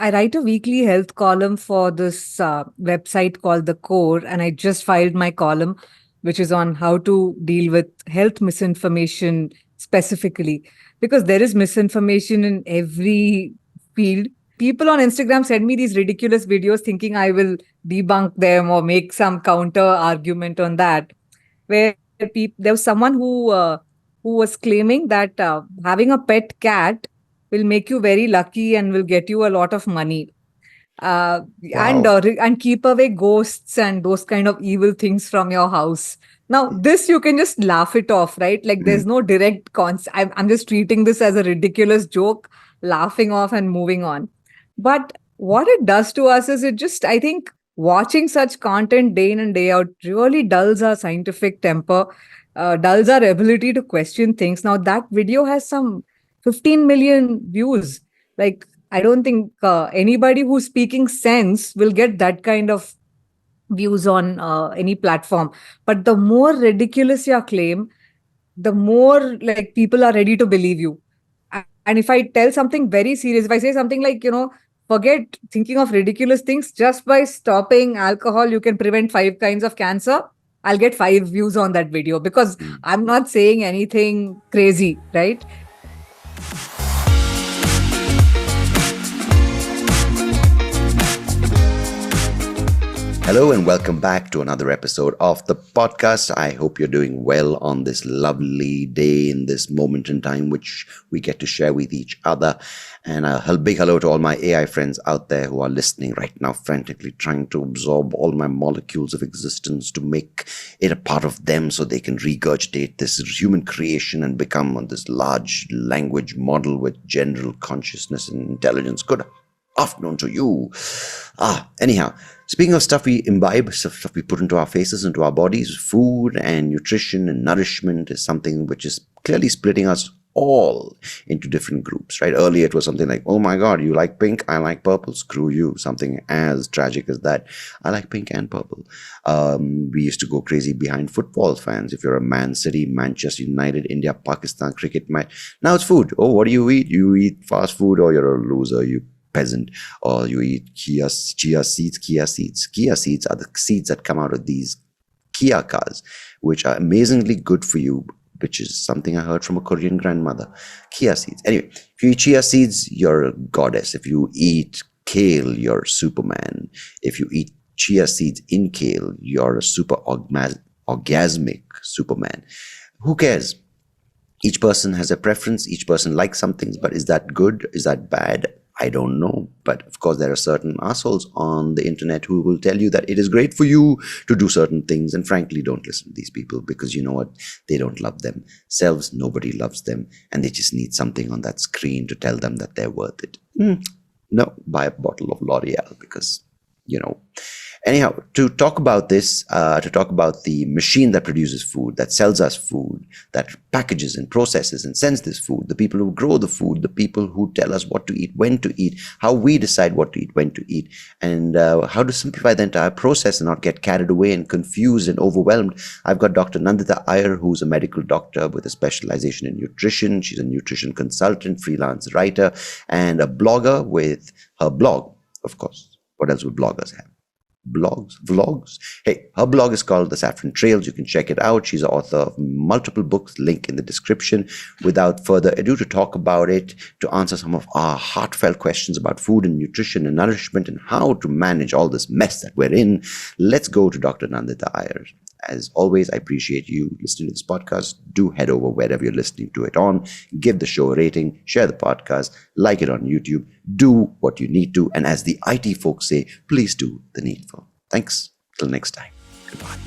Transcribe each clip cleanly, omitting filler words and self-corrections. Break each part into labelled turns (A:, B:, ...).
A: I write a weekly health column for this website called The Core, and I just filed my column, which is on how to deal with health misinformation specifically, because there is misinformation in every field. People on Instagram send me these ridiculous videos thinking I will debunk them or make some counter argument on that. Where there was someone who was claiming that having a pet cat will make you very lucky and will get you a lot of money, uh,
B: Wow.
A: and keep away ghosts and those kind of evil things from your house. Now, this you can just laugh it off, right? Like
B: Mm,
A: there's no direct cons. I'm just treating this as a ridiculous joke, laughing off and moving on. But what it does to us is it just, I think, watching such content day in and day out really dulls our scientific temper, dulls our ability to question things. Now, that video has some 15 million views. Like, I don't think anybody who's speaking sense will get that kind of views on any platform. But the more ridiculous your claim, the more like people are ready to believe you. And if I tell something very serious, if I say something like, forget thinking of ridiculous things, just by stopping alcohol, you can prevent 5 kinds of cancer. I'll get 5 views on that video because
B: mm.
A: I'm not saying anything crazy, right?
B: Hello and welcome back to another episode of the podcast. I hope you're doing well on this lovely day, in this moment in time, which we get to share with each other. And a big hello to all my AI friends out there who are listening right now, frantically trying to absorb all my molecules of existence to make it a part of them so they can regurgitate this human creation and become this large language model with general consciousness and intelligence. Good afternoon to you. Anyhow, speaking of stuff we imbibe, stuff we put into our faces, into our bodies, food and nutrition and nourishment is something which is clearly splitting us all into different groups, right? Earlier it was something like, oh my God, you like pink, I like purple, screw you. Something as tragic as that. I like pink and purple. We used to go crazy behind football fans. If you're a Man City, Manchester United, India, Pakistan cricket match. Now it's food. Oh, what do you eat? You eat fast food or you're a loser, you peasant, or you eat chia seeds. Chia seeds are the seeds that come out of these Kia cars, which are amazingly good for you, which is something I heard from a Korean grandmother. Chia seeds. Anyway, if you eat chia seeds, you're a goddess. If you eat kale, you're Superman. If you eat chia seeds in kale, you're a super orgasmic Superman. Who cares? Each person has a preference. Each person likes some things, but is that good? Is that bad? I don't know. But of course, there are certain assholes on the internet who will tell you that it is great for you to do certain things. And frankly, don't listen to these people, because you know what? They don't love themselves. Nobody loves them. And they just need something on that screen to tell them that they're worth it. No, buy a bottle of L'Oreal, because, you know. Anyhow, to talk about this, to talk about the machine that produces food, that sells us food, that packages and processes and sends this food, the people who grow the food, the people who tell us what to eat, when to eat, how we decide what to eat, when to eat, and how to simplify the entire process and not get carried away and confused and overwhelmed. I've got Dr. Nandita Iyer, who's a medical doctor with a specialization in nutrition. She's a nutrition consultant, freelance writer, and a blogger with her blog, of course. What else would bloggers have? Vlogs. Hey, her blog is called The Saffron Trail. You can check it out. She's the author of multiple books, link in the description. Without further ado, to talk about it, to answer some of our heartfelt questions about food and nutrition and nourishment and how to manage all this mess that we're in, let's go to Dr. Nandita Iyer. As always, I appreciate you listening to this podcast. Do head over wherever you're listening to it on. Give the show a rating, share the podcast, like it on YouTube. Do what you need to. And as the IT folks say, please do the needful. Thanks. Till next time. Goodbye.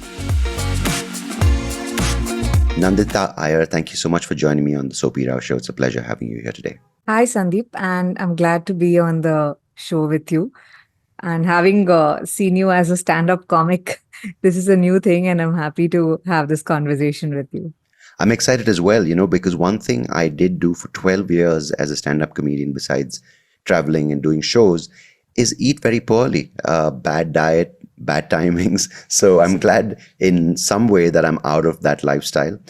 B: Nandita Iyer, thank you so much for joining me on the SoapyRao Show. It's a pleasure having you here today.
A: Hi, Sandeep, and I'm glad to be on the show with you. And having seen you as a stand-up comic, this is a new thing, and I'm happy to have this conversation with you.
B: I'm excited as well, because one thing I did do for 12 years as a stand-up comedian, besides traveling and doing shows, is eat very poorly. Bad diet, bad timings. So I'm glad in some way that I'm out of that lifestyle.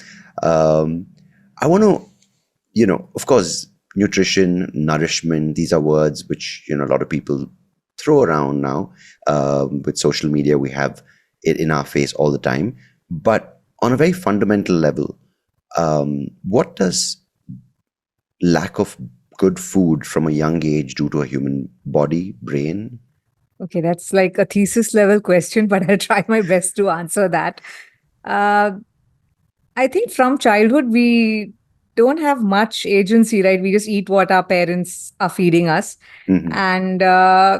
B: I want to, of course, nutrition, nourishment, these are words which, a lot of people throw around now. With social media, we have it in our face all the time. But on a very fundamental level, what does lack of good food from a young age do to a human body, brain?
A: Okay, that's like a thesis level question, but I'll try my best to answer that. Uh, I think from childhood, we don't have much agency, right? We just eat what our parents are feeding us.
B: Hmm.
A: And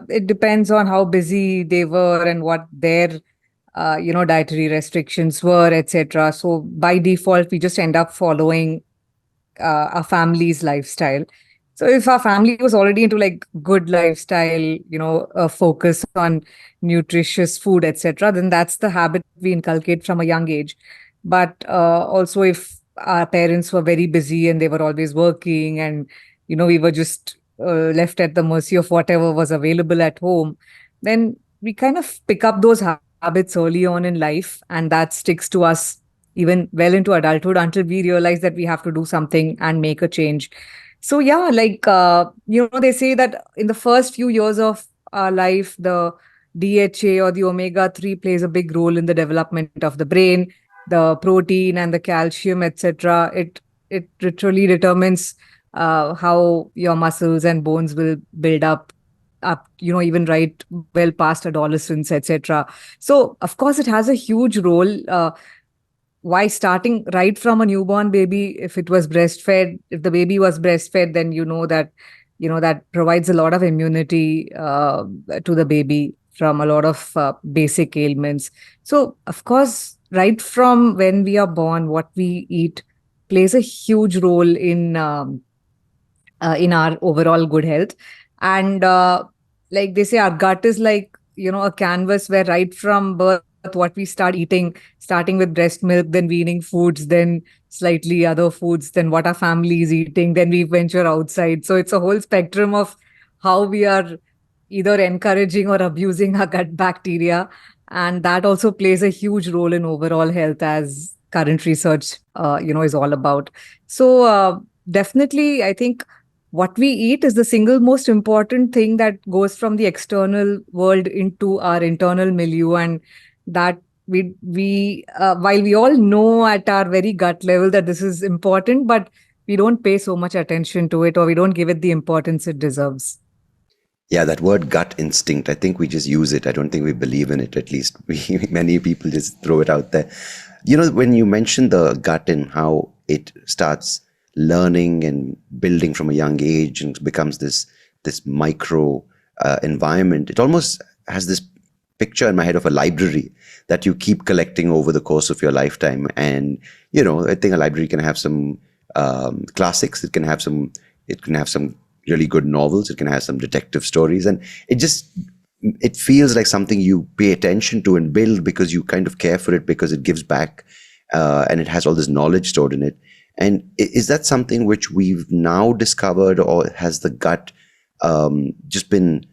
A: it depends on how busy they were and what their, dietary restrictions were, etc. So by default, we just end up following our family's lifestyle. So if our family was already into like good lifestyle, a focus on nutritious food, etc., then that's the habit we inculcate from a young age. But also, if our parents were very busy and they were always working, and we were just left at the mercy of whatever was available at home, then we kind of pick up those habits early on in life, and that sticks to us even well into adulthood until we realize that we have to do something and make a change. So yeah, like they say that in the first few years of our life, the DHA or the omega 3 plays a big role in the development of the brain, the protein and the calcium, etc. It literally determines how your muscles and bones will build up, even right well past adolescence, etc. So of course it has a huge role. Why starting right from a newborn baby, if it was breastfed, if the baby was breastfed, then that provides a lot of immunity to the baby from a lot of basic ailments. So of course, right from when we are born, what we eat plays a huge role in our overall good health. And like they say, our gut is like, a canvas where right from birth, what we start eating, starting with breast milk, then weaning foods, then slightly other foods, then what our family is eating, then we venture outside. So it's a whole spectrum of how we are either encouraging or abusing our gut bacteria. And that also plays a huge role in overall health, as current research, is all about. So definitely, I think what we eat is the single most important thing that goes from the external world into our internal milieu. And that we while we all know at our very gut level that this is important, but we don't pay so much attention to it, or we don't give it the importance it deserves.
B: Yeah, that word gut instinct, I think we just use it. I don't think we believe in it, at least. Many people just throw it out there. When you mentioned the gut and how it starts learning and building from a young age and becomes this micro environment, it almost has this picture in my head of a library that you keep collecting over the course of your lifetime. And I think a library can have some classics. It can have some really good novels. It can have some detective stories, and it feels like something you pay attention to and build because you kind of care for it, because it gives back, and it has all this knowledge stored in it. And is that something which we've now discovered, or has the gut just been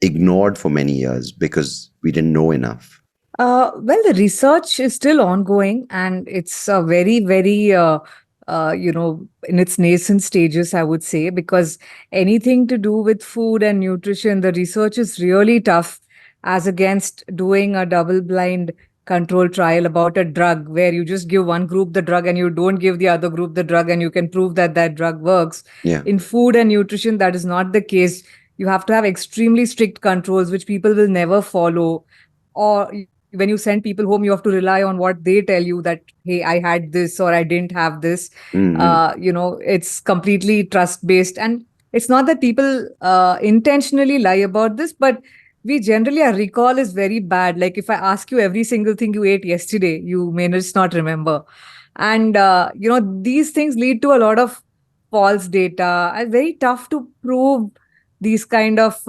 B: ignored for many years because we didn't know enough?
A: Well, the research is still ongoing, and it's very, very, in its nascent stages, I would say, because anything to do with food and nutrition, the research is really tough, as against doing a double blind control trial about a drug where you just give one group the drug and you don't give the other group the drug, and you can prove that that drug works.
B: Yeah.
A: In food and nutrition, that is not the case. You have to have extremely strict controls, which people will never follow. Or when you send people home, you have to rely on what they tell you, that hey, I had this or I didn't have this.
B: Hmm.
A: It's completely trust based. And it's not that people intentionally lie about this, but we generally, our recall is very bad. Like if I ask you every single thing you ate yesterday, you may just not remember. And these things lead to a lot of false data, and very tough to prove these kind of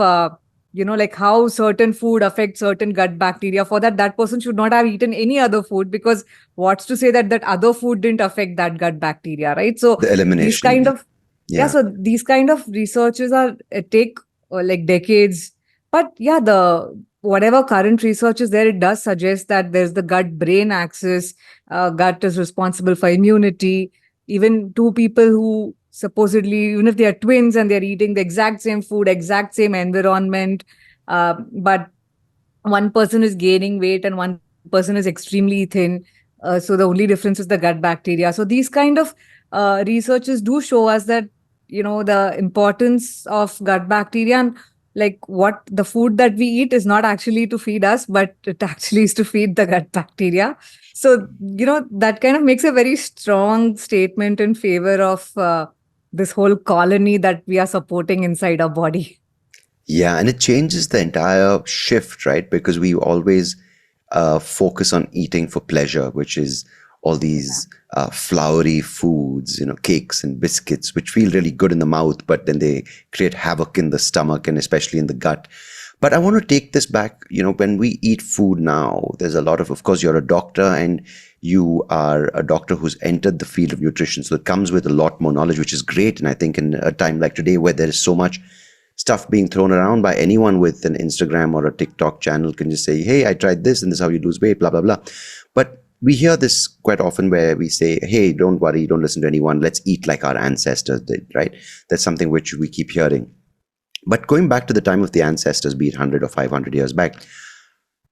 A: like how certain food affects certain gut bacteria. For that, that person should not have eaten any other food, because what's to say that that other food didn't affect that gut bacteria, right? So
B: The
A: these
B: elimination.
A: kind of, yeah,
B: Yeah.
A: so these kind of researches are take like decades. But yeah, the whatever current research is there, it does suggest that there's the gut brain axis. Gut is responsible for immunity. Even two people who supposedly, even if they are twins and they're eating the exact same food, exact same environment, but one person is gaining weight and one person is extremely thin. So the only difference is the gut bacteria. So these kind of researches do show us that, the importance of gut bacteria, and like what the food that we eat is not actually to feed us, but it actually is to feed the gut bacteria. So, that kind of makes a very strong statement in favor of this whole colony that we are supporting inside our body.
B: Yeah, and it changes the entire shift, right? Because we always focus on eating for pleasure, which is all these floury foods, cakes and biscuits, which feel really good in the mouth, but then they create havoc in the stomach and especially in the gut. But I want to take this back. When we eat food now, there's a lot of course, you're a doctor and you are a doctor who's entered the field of nutrition. So it comes with a lot more knowledge, which is great. And I think in a time like today where there is so much stuff being thrown around by anyone with an Instagram or a TikTok channel can just say, hey, I tried this and this is how you lose weight, blah, blah, blah. But we hear this quite often where we say, hey, don't worry, don't listen to anyone. Let's eat like our ancestors did, right? That's something which we keep hearing. But going back to the time of the ancestors, be it 100 or 500 years back,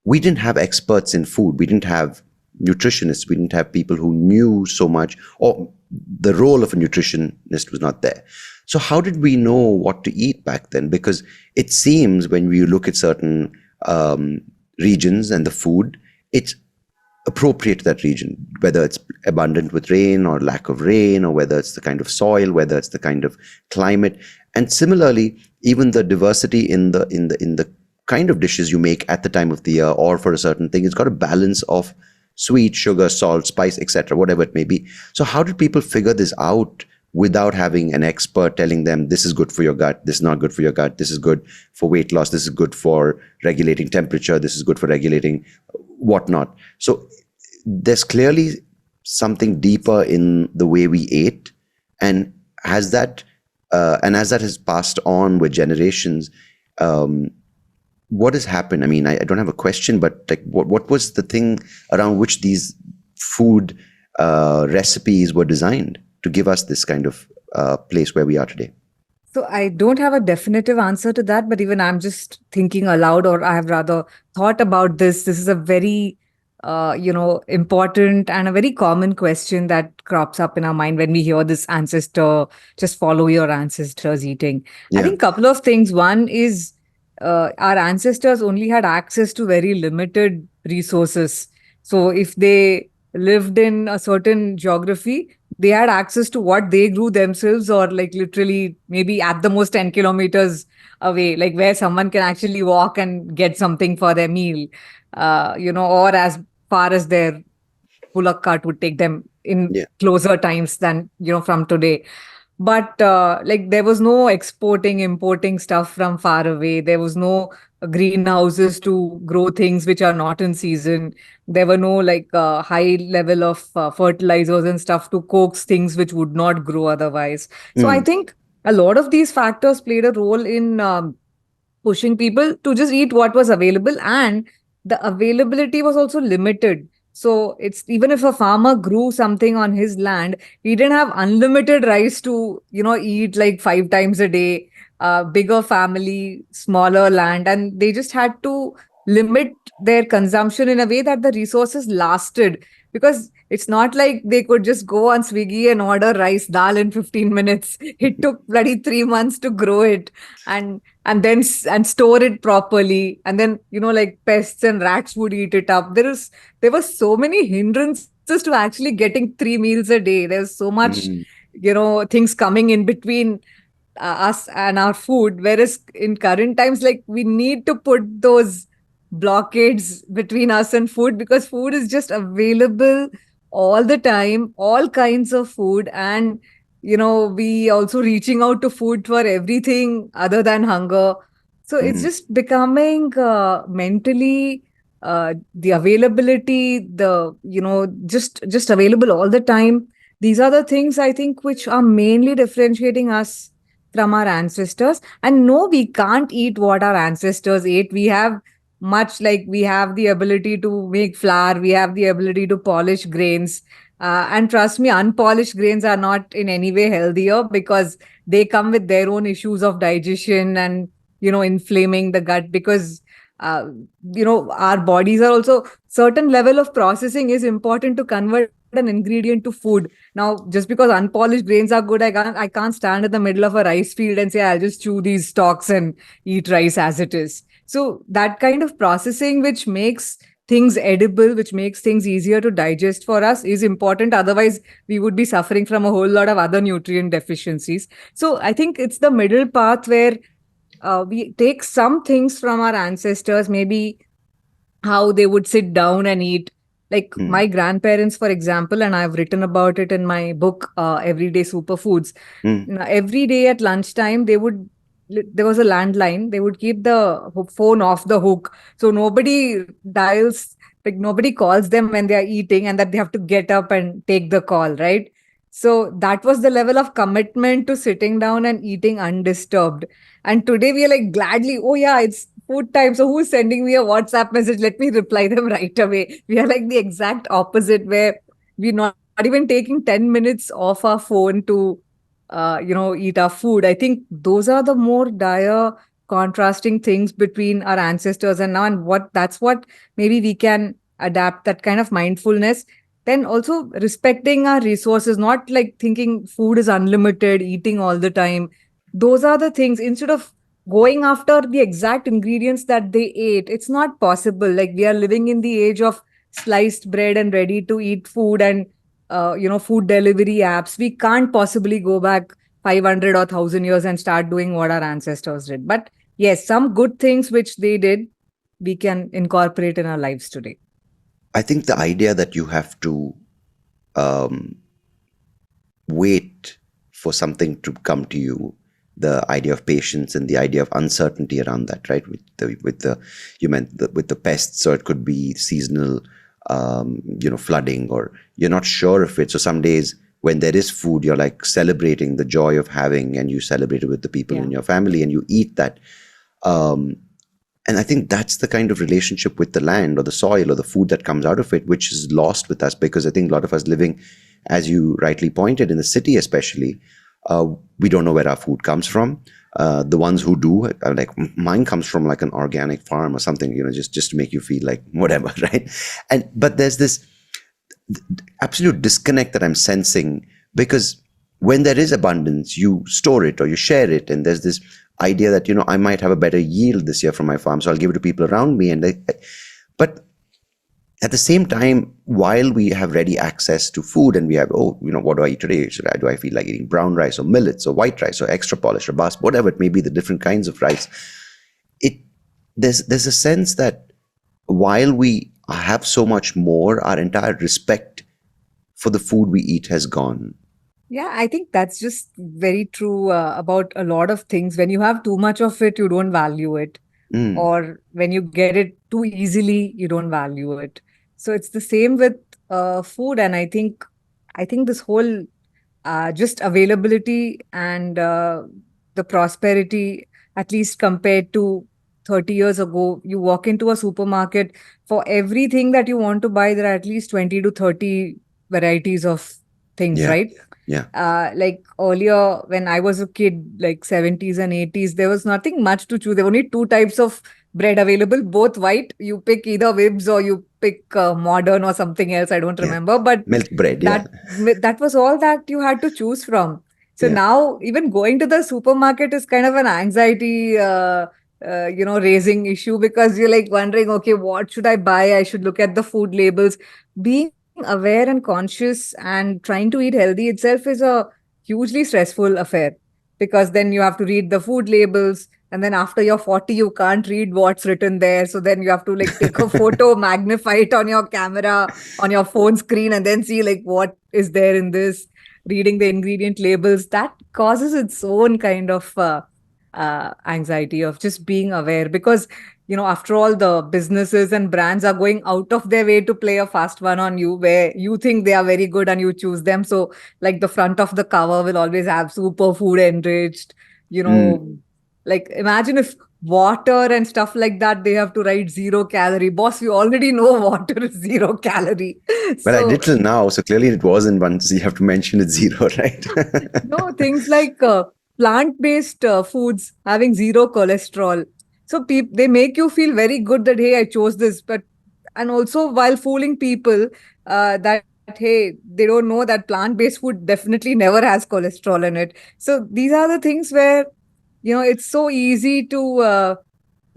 B: we didn't have experts in food. We didn't have nutritionists. We didn't have people who knew so much, or the role of a nutritionist was not there. So how did we know what to eat back then? Because it seems when we look at certain regions and the food, it's appropriate to that region, whether it's abundant with rain or lack of rain, or whether it's the kind of soil, whether it's the kind of climate. And similarly, even the diversity in the kind of dishes you make at the time of the year or for a certain thing, it's got a balance of sweet, sugar, salt, spice, etc., whatever it may be. So how did people figure this out without having an expert telling them this is good for your gut, this is not good for your gut, this is good for weight loss, this is good for regulating temperature, this is good for regulating whatnot? So there's clearly something deeper in the way we ate, and as that has passed on with generations, what has happened? I mean, I don't have a question, but like, what was the thing around which these food recipes were designed to give us this kind of place where we are today?
A: So I don't have a definitive answer to that, but even I'm just thinking aloud, or I have rather thought about this. This is a very, important and a very common question that crops up in our mind when we hear this ancestor, just follow your ancestors eating. I
B: Yeah.
A: think a couple of things. One is our ancestors only had access to very limited resources. So if they lived in a certain geography, they had access to what they grew themselves, or like literally maybe at the most 10 kilometers away, like where someone can actually walk and get something for their meal, or as far as their bullock cart would take them in
B: Yeah.
A: closer times than, from today. But like there was no exporting, importing stuff from far away. There was no greenhouses to grow things which are not in season. There were no like high level of fertilizers and stuff to coax things which would not grow otherwise. So I
B: Mm,
A: think a lot of these factors played a role in pushing people to just eat what was available, and the availability was also limited. So it's even if a farmer grew something on his land, he didn't have unlimited rice to eat like 5 times a day. Bigger family, smaller land, and they just had to limit their consumption in a way that the resources lasted, because it's not like they could just go on Swiggy and order rice dal in 15 minutes. It took bloody 3 months to grow it, and then and store it properly, and then like pests and rats would eat it up. There were so many hindrances to actually getting 3 meals a day. There's so much
B: mm,
A: things coming in between us and our food, whereas in current times, like, we need to put those blockades between us and food, because food is just available all the time, all kinds of food. And we also reaching out to food for everything other than hunger. So it's
B: mm,
A: just becoming mentally the availability, the just available all the time. These are the things, I think, which are mainly differentiating us from our ancestors. And no, we can't eat what our ancestors ate. We have much, like, we have the ability to make flour, we have the ability to polish grains, And trust me, unpolished grains are not in any way healthier because they come with their own issues of digestion and, inflaming the gut because, uh, our bodies are also certain level of processing is important to convert an ingredient to food. Now, just because unpolished grains are good, I can't stand in the middle of a rice field and say, I'll just chew these stalks and eat rice as it is. So that kind of processing, which makes things edible, which makes things easier to digest for us, is important. Otherwise, we would be suffering from a whole lot of other nutrient deficiencies. So I think it's the middle path where we take some things from our ancestors, maybe how they would sit down and eat. Like
B: Mm,
A: my grandparents, for example, and I've written about it in my book, Everyday Superfoods.
B: mm.
A: Now, every day at lunchtime, there was a landline. They would keep the phone off the hook. So nobody dials, like nobody calls them when they are eating and that they have to get up and take the call, right? So that was the level of commitment to sitting down and eating undisturbed. And today we are like gladly, oh yeah, it's food time. So who's sending me a WhatsApp message? Let me reply them right away. We are like the exact opposite where we're not even taking 10 minutes off our phone to, eat our food. I think those are the more dire contrasting things between our ancestors and now, and that's what maybe we can adapt, that kind of mindfulness. Then also respecting our resources, not like thinking food is unlimited, eating all the time. Those are the things. Instead of going after the exact ingredients that they ate, it's not possible. Like we are living in the age of sliced bread and ready to eat food and food delivery apps. We can't possibly go back 500 or 1000 years and start doing what our ancestors did. But yes, some good things which they did, we can incorporate in our lives today.
B: I think the idea that you have to um, wait for something to come to you, the idea of patience and the idea of uncertainty around that, right? With the you meant with the pests, so it could be seasonal, flooding, or you're not sure of it. So some days when there is food, you're like celebrating the joy of having, and you celebrate it with the people
A: Yeah.
B: in your family, and you eat that. Um, and I think that's the kind of relationship with the land or the soil or the food that comes out of it, which is lost with us, because I think a lot of us living, as you rightly pointed, in the city especially, we don't know where our food comes from. The ones who do, like mine comes from like an organic farm or something, just to make you feel like whatever, right? But there's this absolute disconnect that I'm sensing, because when there is abundance, you store it or you share it, and there's this idea that I might have a better yield this year from my farm, so I'll give it to people around me. But at the same time, while we have ready access to food, and we have, what do I eat today? Do I feel like eating brown rice or millets or white rice or extra polished or basmati, whatever it may be, the different kinds of rice. There's a sense that while we have so much more, our entire respect for the food we eat has gone.
A: Yeah, I think that's just very true about a lot of things. When you have too much of it, you don't value it.
B: Mm,
A: Or when you get it too easily, you don't value it. So it's the same with food. And I think this whole just availability and the prosperity, at least compared to 30 years ago, you walk into a supermarket, for everything that you want to buy, there are at least 20 to 30 varieties of things,
B: yeah,
A: right?
B: yeah,
A: Like earlier when I was a kid, like 70s and 80s, there was nothing much to choose. There were only two types of bread available, both white. You pick either Wibs or you pick modern or something else. I don't
B: yeah.
A: remember, but
B: Milk bread, yeah,
A: that that was all that you had to choose from. So
B: yeah.
A: now even going to the supermarket is kind of an anxiety raising issue, because you're like wondering, okay, what should I buy? I should look at the food labels. Being aware and conscious and trying to eat healthy itself is a hugely stressful affair, because then you have to read the food labels, and then after you're 40 you can't read what's written there, so then you have to like take a photo, magnify it on your camera, on your phone screen, and then see like what is there in this. Reading the ingredient labels, that causes its own kind of anxiety of just being aware, because after all, the businesses and brands are going out of their way to play a fast one on you, where you think they are very good and you choose them. So like the front of the cover will always have super food enriched, you
B: Mm,
A: know like imagine if water and stuff like that, they have to write 0 calorie. Boss, we already know water is 0 calorie.
B: Well, I
A: So,
B: did till now, so clearly it wasn't once you have to mention it's zero, right?
A: no, things like plant-based foods having 0 cholesterol. So they make you feel very good that, hey, I chose this. But and also while fooling people that, hey, they don't know that plant-based food definitely never has cholesterol in it. So these are the things where, it's so easy to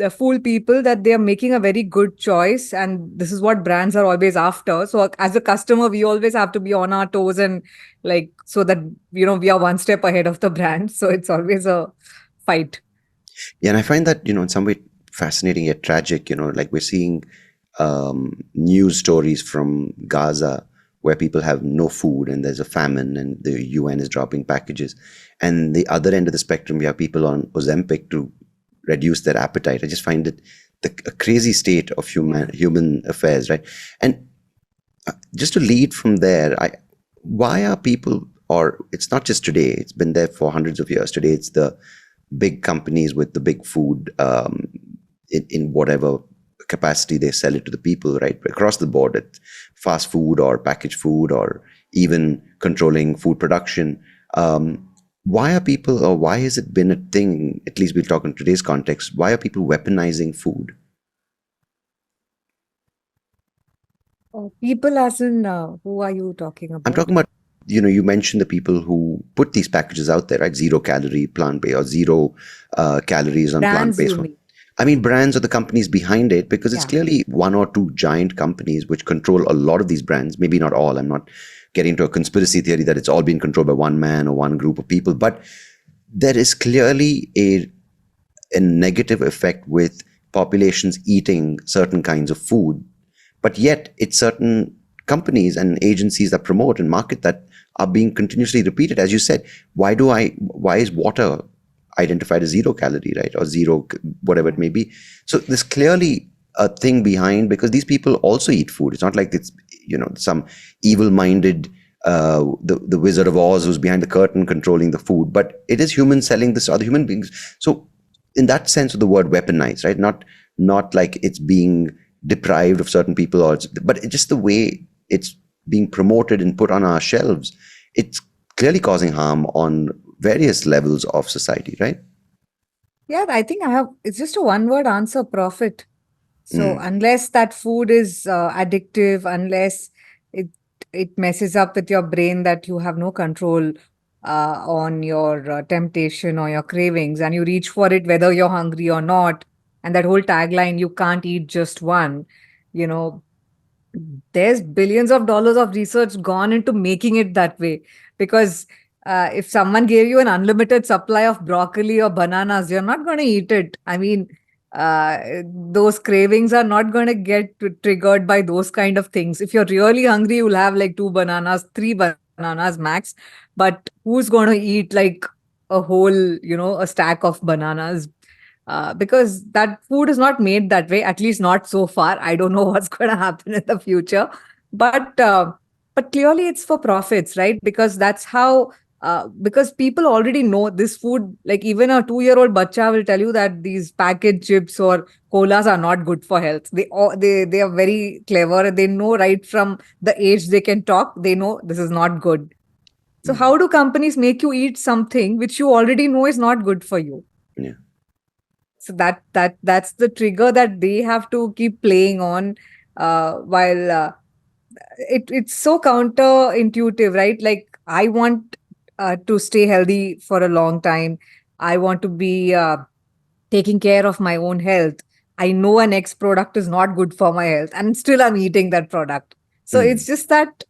A: fool people that they are making a very good choice, and this is what brands are always after. So as a customer, we always have to be on our toes, and like, so that we are one step ahead of the brand. So it's always a fight.
B: Yeah, and I find that, in some way fascinating yet tragic, like we're seeing news stories from Gaza where people have no food and there's a famine and the UN is dropping packages. And the other end of the spectrum, we have people on Ozempic to reduce their appetite. I just find it a crazy state of human affairs, right? And just to lead from there, why are people, or it's not just today, it's been there for hundreds of years. Today, it's the big companies with the big food in whatever capacity they sell it to the people, right? Across the board, at fast food or packaged food or even controlling food production. Why are people, or why has it been a thing, at least we'll talk in today's context, why are people weaponizing food?
A: People as in, who are you talking
B: I'm
A: about?
B: talking about, you mentioned the people who put these packages out there, right? 0 calorie plant-based or zero calories on
A: Brands,
B: plant-based
A: you
B: food.
A: mean?
B: I mean, brands or the companies behind it, because it's
A: Yeah.
B: clearly one or two giant companies which control a lot of these brands. Maybe not all. I'm not getting into a conspiracy theory that it's all being controlled by one man or one group of people, but there is clearly a negative effect with populations eating certain kinds of food, but yet it's certain companies and agencies that promote and market that are being continuously repeated. As you said, why is water identified as 0 calorie, right? Or zero, whatever it may be. So there's clearly a thing behind, because these people also eat food. It's not like it's, some evil-minded the Wizard of Oz who's behind the curtain controlling the food, but it is humans selling this to other human beings. So in that sense of the word, weaponized, right? Not like it's being deprived of certain people, but it's just the way it's being promoted and put on our shelves. It's clearly causing harm on various levels of society, right?
A: Yeah, I think it's just a one word answer: profit. So
B: Mm,
A: unless that food is addictive, unless it it messes up with your brain, that you have no control on your temptation or your cravings, and you reach for it whether you're hungry or not, and that whole tagline, you can't eat just one, you know, there's billions of dollars of research gone into making it that way. Because if someone gave you an unlimited supply of broccoli or bananas, you're not going to eat it. I mean, uh, those cravings are not going to get triggered by those kind of things. If you're really hungry, you'll have like 2 bananas, 3 bananas max. But who's going to eat like a whole, a stack of bananas? Because that food is not made that way, at least not so far. I don't know what's going to happen in the future, but clearly it's for profits, right? Because that's how. Because people already know this food, like even a 2-year-old bacha will tell you that these packaged chips or colas are not good for health. They are very clever. They know right from the age they can talk. They know this is not good. So
B: mm,
A: how do companies make you eat something which you already know is not good for you?
B: yeah.
A: So that's the trigger that they have to keep playing on, while it's so counterintuitive, right? Like, I want to stay healthy for a long time. I want to be taking care of my own health. I know an X product is not good for my health, and still I'm eating that product. So it's
B: Mm,
A: just that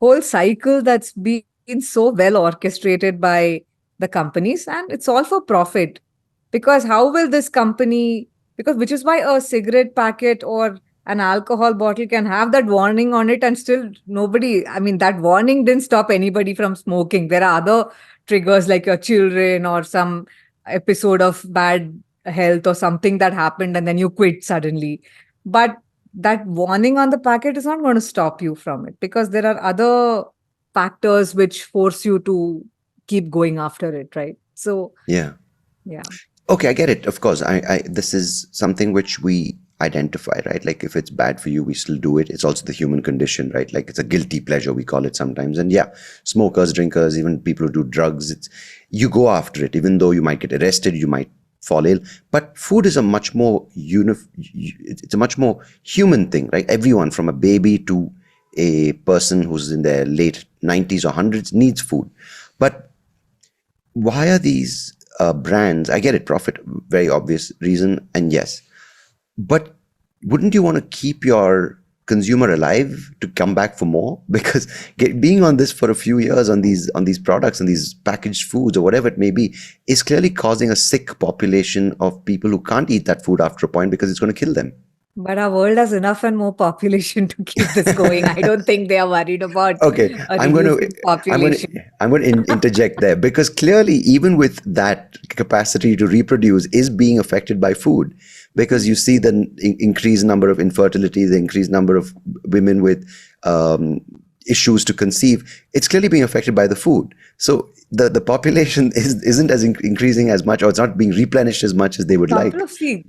A: whole cycle that's been so well orchestrated by the companies, and it's all for profit. Because how will this company, because which is why a cigarette packet or an alcohol bottle can have that warning on it, and still nobody, I mean, that warning didn't stop anybody from smoking. There are other triggers like your children or some episode of bad health or something that happened and then you quit suddenly. But that warning on the packet is not going to stop you from it, because there are other factors which force you to keep going after it, right? So
B: yeah.
A: yeah.
B: Okay, I get it. Of course, this is something which we identify, right? Like if it's bad for you, we still do it. It's also the human condition, right? Like it's a guilty pleasure, we call it sometimes. And yeah, smokers, drinkers, even people who do drugs, it's you go after it, even though you might get arrested, you might fall ill. But food is a much more it's a much more human thing, right? Everyone from a baby to a person who's in their late 90s or hundreds needs food. But why are these brands? I get it, profit, very obvious reason, and yes, but wouldn't you want to keep your consumer alive to come back for more? Because being on this for a few years on these products and these packaged foods or whatever it may be is clearly causing a sick population of people who can't eat that food after a point because it's going to kill them.
A: But our world has enough and more population to keep this going. I don't think they are worried about
B: Okay,
A: reducing
B: I'm going to
A: population.
B: I'm going to interject there, because clearly even with that capacity to reproduce is being affected by food, because you see the increased number of infertility, the increased number of women with issues to conceive. It's clearly being affected by the food. So the population isn't as increasing as much, or it's not being replenished as much as they would like.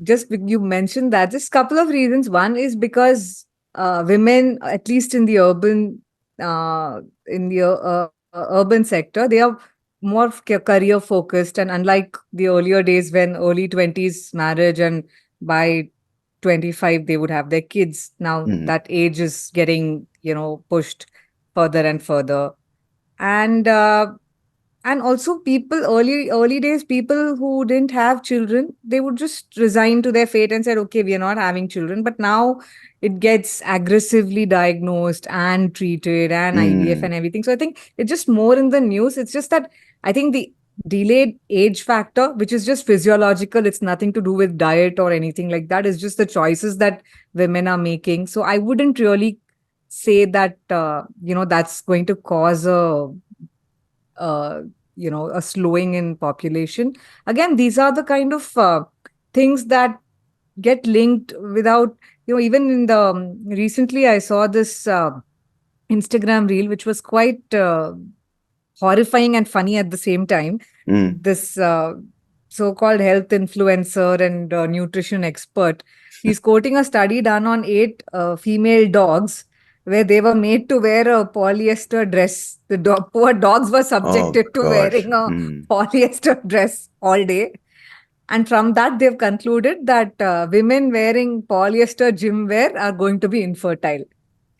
A: Just you mentioned that, just couple of reasons. One is because women, at least in the urban sector, they are more career focused, and unlike the earlier days when early 20s marriage and by 25 they would have their kids. Now
B: Mhm.
A: that age is getting, pushed further and further. And also, people, early days, people who didn't have children, they would just resign to their fate and said, okay, we are not having children. But now it gets aggressively diagnosed and treated, and IVF
B: Mm.
A: and everything. So I think it's just more in the news. It's just that I think the delayed age factor, which is just physiological, it's nothing to do with diet or anything like that. It's just the choices that women are making. So I wouldn't really say that that's going to cause uh, a slowing in population. Again, these are the kind of things that get linked without, even in the recently I saw this Instagram reel, which was quite horrifying and funny at the same time.
B: Mm.
A: This so-called health influencer and nutrition expert, he's quoting a study done on 8 female dogs where they were made to wear a polyester dress. The poor dogs were
B: Oh
A: subjected to
B: gosh.
A: wearing a
B: Mm.
A: polyester dress all day. And from that, they've concluded that women wearing polyester gym wear are going to be infertile.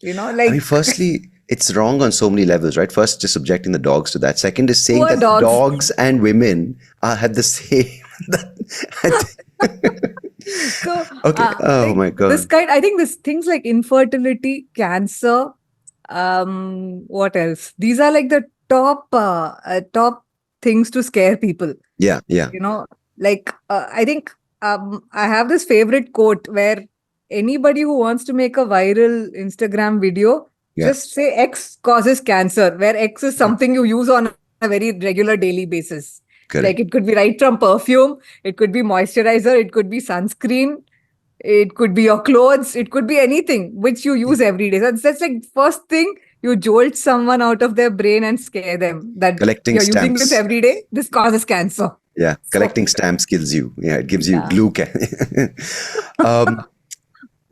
B: I mean,
A: Like
B: firstly, it's wrong on so many levels, right? First, just subjecting the dogs to that. Second is saying
A: poor
B: that
A: dogs.
B: dogs and women have the same.
A: So,
B: Okay. Oh
A: like
B: my
A: this
B: God.
A: kind, I think this things like infertility, cancer, what else? These are like the top things to scare people.
B: Yeah. Yeah.
A: Like I think I have this favorite quote where anybody who wants to make a viral Instagram video,
B: Yeah.
A: just say X causes cancer, where X is
B: Yeah.
A: something you use on a very regular daily basis. Like
B: Correct.
A: it could be right from perfume, it could be moisturizer, it could be sunscreen, it could be your clothes, it could be anything which you
B: Yeah.
A: use every day. That's like first thing, you jolt someone out of their brain and scare them that
B: Collecting
A: you're using this
B: stamps.
A: every day. This causes cancer.
B: Yeah.
A: So
B: Collecting stamps kills you. Yeah. It gives you
A: yeah.
B: glue. um,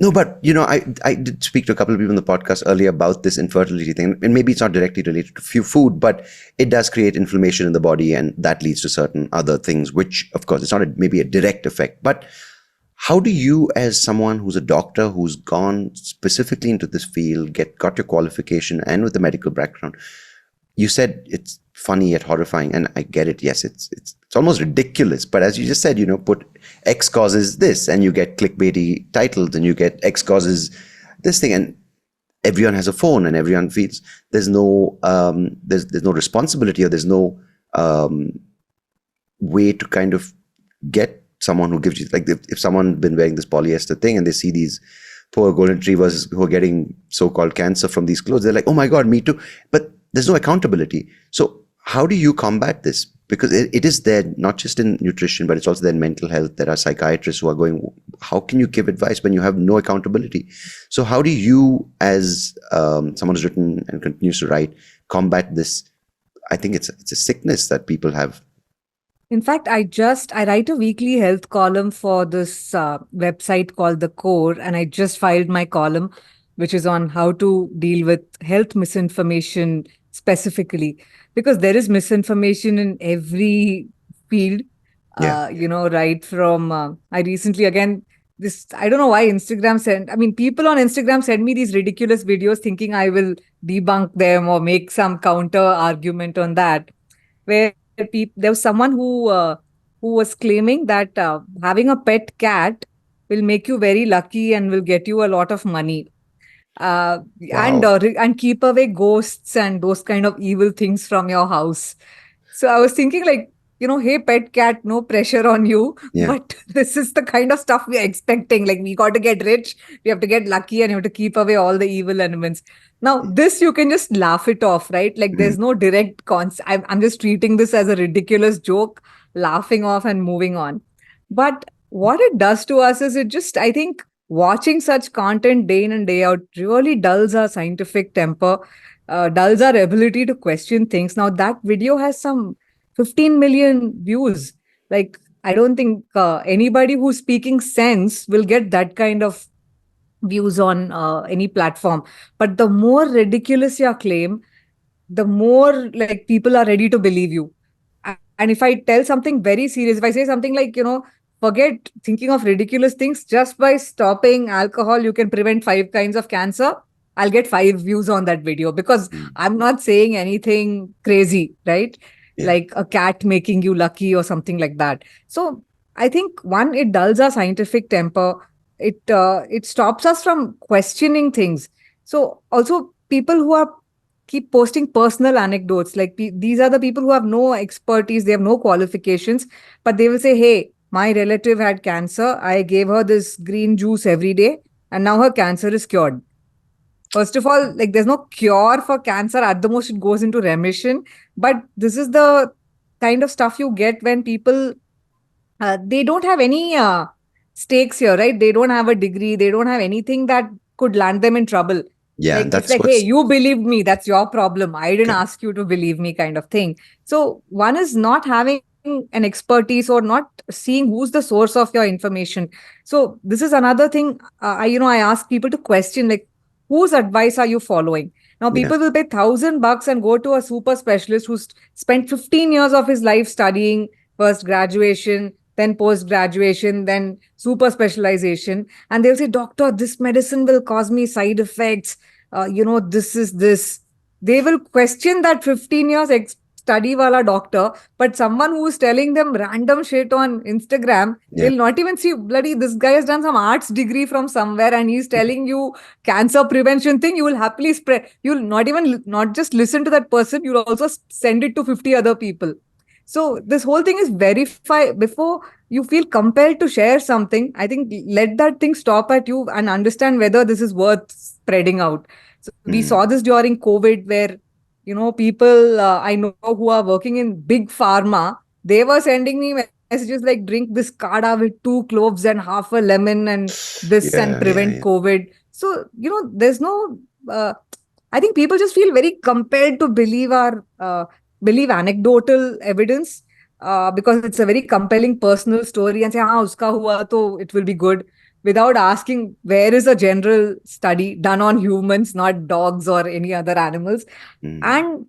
B: No, but I did speak to a couple of people in the podcast earlier about this infertility thing, and maybe it's not directly related to food, but it does create inflammation in the body, and that leads to certain other things, which, of course, it's not maybe a direct effect. But how do you, as someone who's a doctor who's gone specifically into this field, got your qualification and with a medical background? You said it's funny yet horrifying, and I get it. Yes, it's almost ridiculous. But as you just said, put X causes this, and you get clickbaity titles, and you get X causes this thing, and everyone has a phone, and everyone feels there's no there's no responsibility, or there's no way to kind of get someone who gives you, like, if someone been wearing this polyester thing and they see these poor golden retrievers who are getting so-called cancer from these clothes, they're like, oh my God, me too. But there's no accountability. So how do you combat this? Because it is there, not just in nutrition, but it's also there in mental health. There are psychiatrists who are going, how can you give advice when you have no accountability? So how do you, as someone who's written and continues to write, combat this? I think it's a sickness that people have.
A: In fact, I write a weekly health column for this website called The Core, and I just filed my column, which is on how to deal with health misinformation specifically, because there is misinformation in every field.
B: Yeah.
A: Right from I recently again this I don't know why Instagram sent. I mean, people on Instagram send me these ridiculous videos, thinking I will debunk them or make some counter argument on that, where there was someone who was claiming that having a pet cat will make you very lucky and will get you a lot of money, uh,
B: Wow.
A: and keep away ghosts and those kind of evil things from your house. So I was thinking, like, hey, pet cat, no pressure on you.
B: Yeah.
A: But this is the kind of stuff we are expecting. Like, we got to get rich, we have to get lucky, and you have to keep away all the evil elements. Now, this you can just laugh it off, right? Like,
B: Mm.
A: there's no direct cons. I'm just treating this as a ridiculous joke, laughing off and moving on. But what it does to us is it just, I think, watching such content day in and day out really dulls our scientific temper, dulls our ability to question things. Now, that video has some 15 million views. Like, I don't think anybody who's speaking sense will get that kind of views on any platform. But the more ridiculous your claim, the more like people are ready to believe you. And if I tell something very serious, if I say something like, forget thinking of ridiculous things, just by stopping alcohol, you can prevent 5 kinds of cancer, I'll get 5 views on that video because
B: Mm.
A: I'm not saying anything crazy, right?
B: Yeah.
A: Like a cat making you lucky or something like that. So I think one, it dulls our scientific temper. It stops us from questioning things. So also people who are keep posting personal anecdotes. Like these are the people who have no expertise, they have no qualifications, but they will say, "Hey, my relative had cancer. I gave her this green juice every day, and now her cancer is cured." First of all, like there's no cure for cancer. At the most, it goes into remission. But this is the kind of stuff you get when people they don't have any stakes here, right? They don't have a degree. They don't have anything that could land them in trouble.
B: Yeah.
A: Like it's
B: That's
A: like, hey,
B: what's
A: you believed me. That's your problem. I didn't
B: correct.
A: ask you to believe me, kind of thing. So one is not having an expertise or not seeing who's the source of your information. So this is another thing. I ask people to question, like, whose advice are you following? Now
B: Yeah.
A: people will pay $1,000 and go to a super specialist who's spent 15 years of his life studying, first graduation, then post graduation, then super specialization. And they'll say, Doctor, this medicine will cause me side effects. This is this. They will question that 15 years study wala doctor, but someone who's telling them random shit on Instagram,
B: Yeah.
A: they'll not even see, bloody, this guy has done some arts degree from somewhere and he's telling you cancer prevention thing. You will happily spread. You'll not even, not just listen to that person, you'll also send it to 50 other people. So this whole thing is verify before you feel compelled to share something. I think let that thing stop at you and understand whether this is worth spreading out. So we
B: Mm.
A: saw this during COVID, where people I know who are working in big pharma, they were sending me messages like, drink this kada with 2 cloves and half a lemon and this and
B: Yeah. Yeah.
A: prevent
B: Yeah.
A: COVID. So there's no. I think people just feel very compelled to believe anecdotal evidence, because it's a very compelling personal story, and say, "Ah, uska hua, to it will be good," without asking where is a general study done on humans, not dogs or any other animals.
B: Mm.
A: And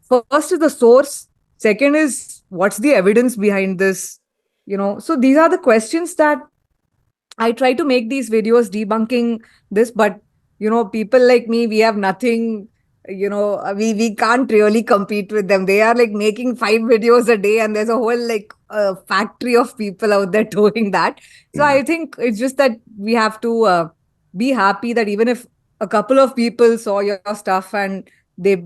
A: first is the source. Second is what's the evidence behind this. So these are the questions that I try to make these videos debunking this, but people like me, we have nothing. We can't really compete with them. They are like making 5 videos a day, and there's a whole like factory of people out there doing that. So
B: Mm.
A: I think it's just that we have to be happy that even if a couple of people saw your stuff and they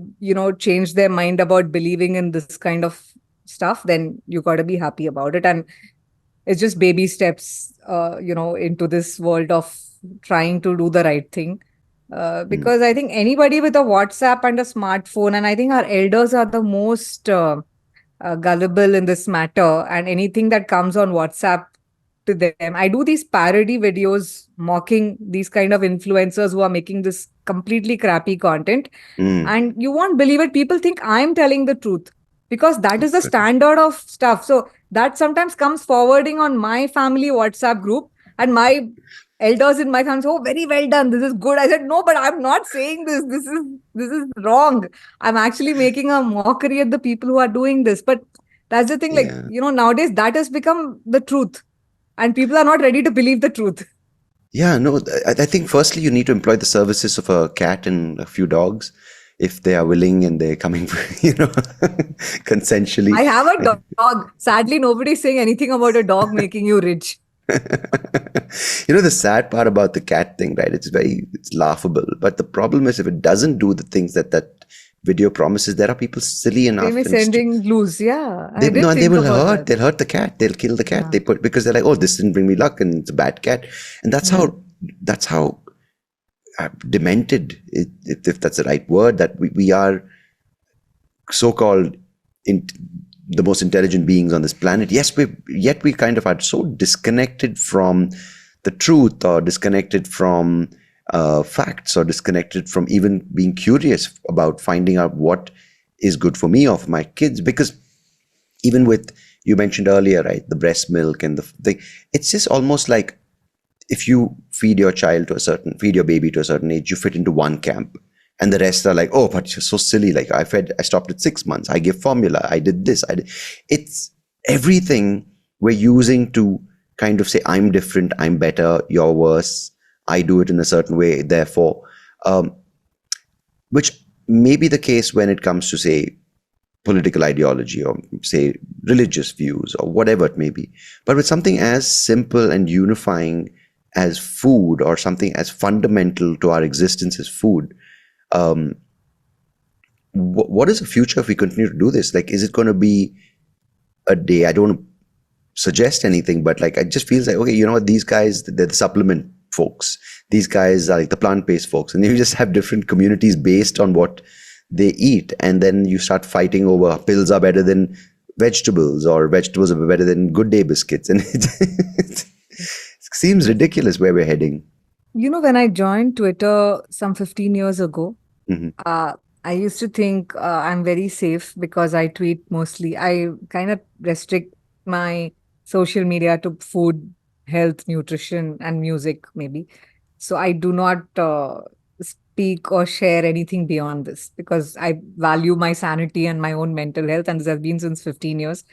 A: changed their mind about believing in this kind of stuff, then you got to be happy about it. And it's just baby steps into this world of trying to do the right thing,
B: Mm.
A: because I think anybody with a WhatsApp and a smartphone, and I think our elders are the most gullible in this matter, and anything that comes on WhatsApp to them. I do these parody videos mocking these kind of influencers who are making this completely crappy content,
B: Mm.
A: and you won't believe it, people think I'm telling the truth. because that is the
B: Absolutely.
A: standard of stuff. So that sometimes comes forwarding on my family WhatsApp group, and my elders in my family say, "Oh, very well done. This is good." I said, "No, but I'm not saying this. This is wrong. I'm actually making a mockery at the people who are doing this." But that's the thing. Like,
B: Yeah.
A: nowadays that has become the truth, and people are not ready to believe the truth.
B: Yeah, no, I think firstly you need to employ the services of a cat and a few dogs if they are willing and they're coming, consensually.
A: I have a dog. Sadly, nobody's saying anything about a dog making you rich.
B: The sad part about the cat thing, right? It's laughable. But the problem is if it doesn't do the things that video promises, there are people silly
A: They may
B: enough and
A: sending loose. Yeah,
B: they
A: I
B: no,
A: did
B: and they
A: think
B: will
A: about
B: hurt.
A: that.
B: They'll hurt the cat. They'll kill the cat.
A: Yeah.
B: They put because they're like, oh, this didn't bring me luck, and it's a bad cat, and
A: Yeah.
B: that's how demented, if that's the right word, that we are so-called in the most intelligent beings on this planet. Yes, yet we kind of are so disconnected from the truth, or disconnected from facts, or disconnected from even being curious about finding out what is good for me or for my kids. Because even with, you mentioned earlier, right, the breast milk and the thing, it's just almost like if you feed your baby to a certain age, you fit into one camp. And the rest are like, oh, but you're so silly. Like I stopped at 6 months. I give formula. I did this. It's everything we're using to kind of say, I'm different. I'm better. You're worse. I do it in a certain way. Therefore, which may be the case when it comes to, say, political ideology, or say religious views, or whatever it may be. But with something as simple and unifying as food, or something as fundamental to our existence as food, um, what is the future if we continue to do this? Like, is it going to be a day? I don't want to suggest anything, but like, it just feels like, okay, you know what, these guys, they're the supplement folks. These guys are like the plant-based folks, and you just have different communities based on what they eat, and then you start fighting over pills are better than vegetables, or vegetables are better than Good Day biscuits, and it seems ridiculous where we're heading.
A: When I joined Twitter some 15 years ago,
B: Hmm.
A: uh, I used to think I'm very safe because I tweet mostly. I kind of restrict my social media to food, health, nutrition, and music, maybe. So I do not speak or share anything beyond this because I value my sanity and my own mental health. And this has been since 15 years.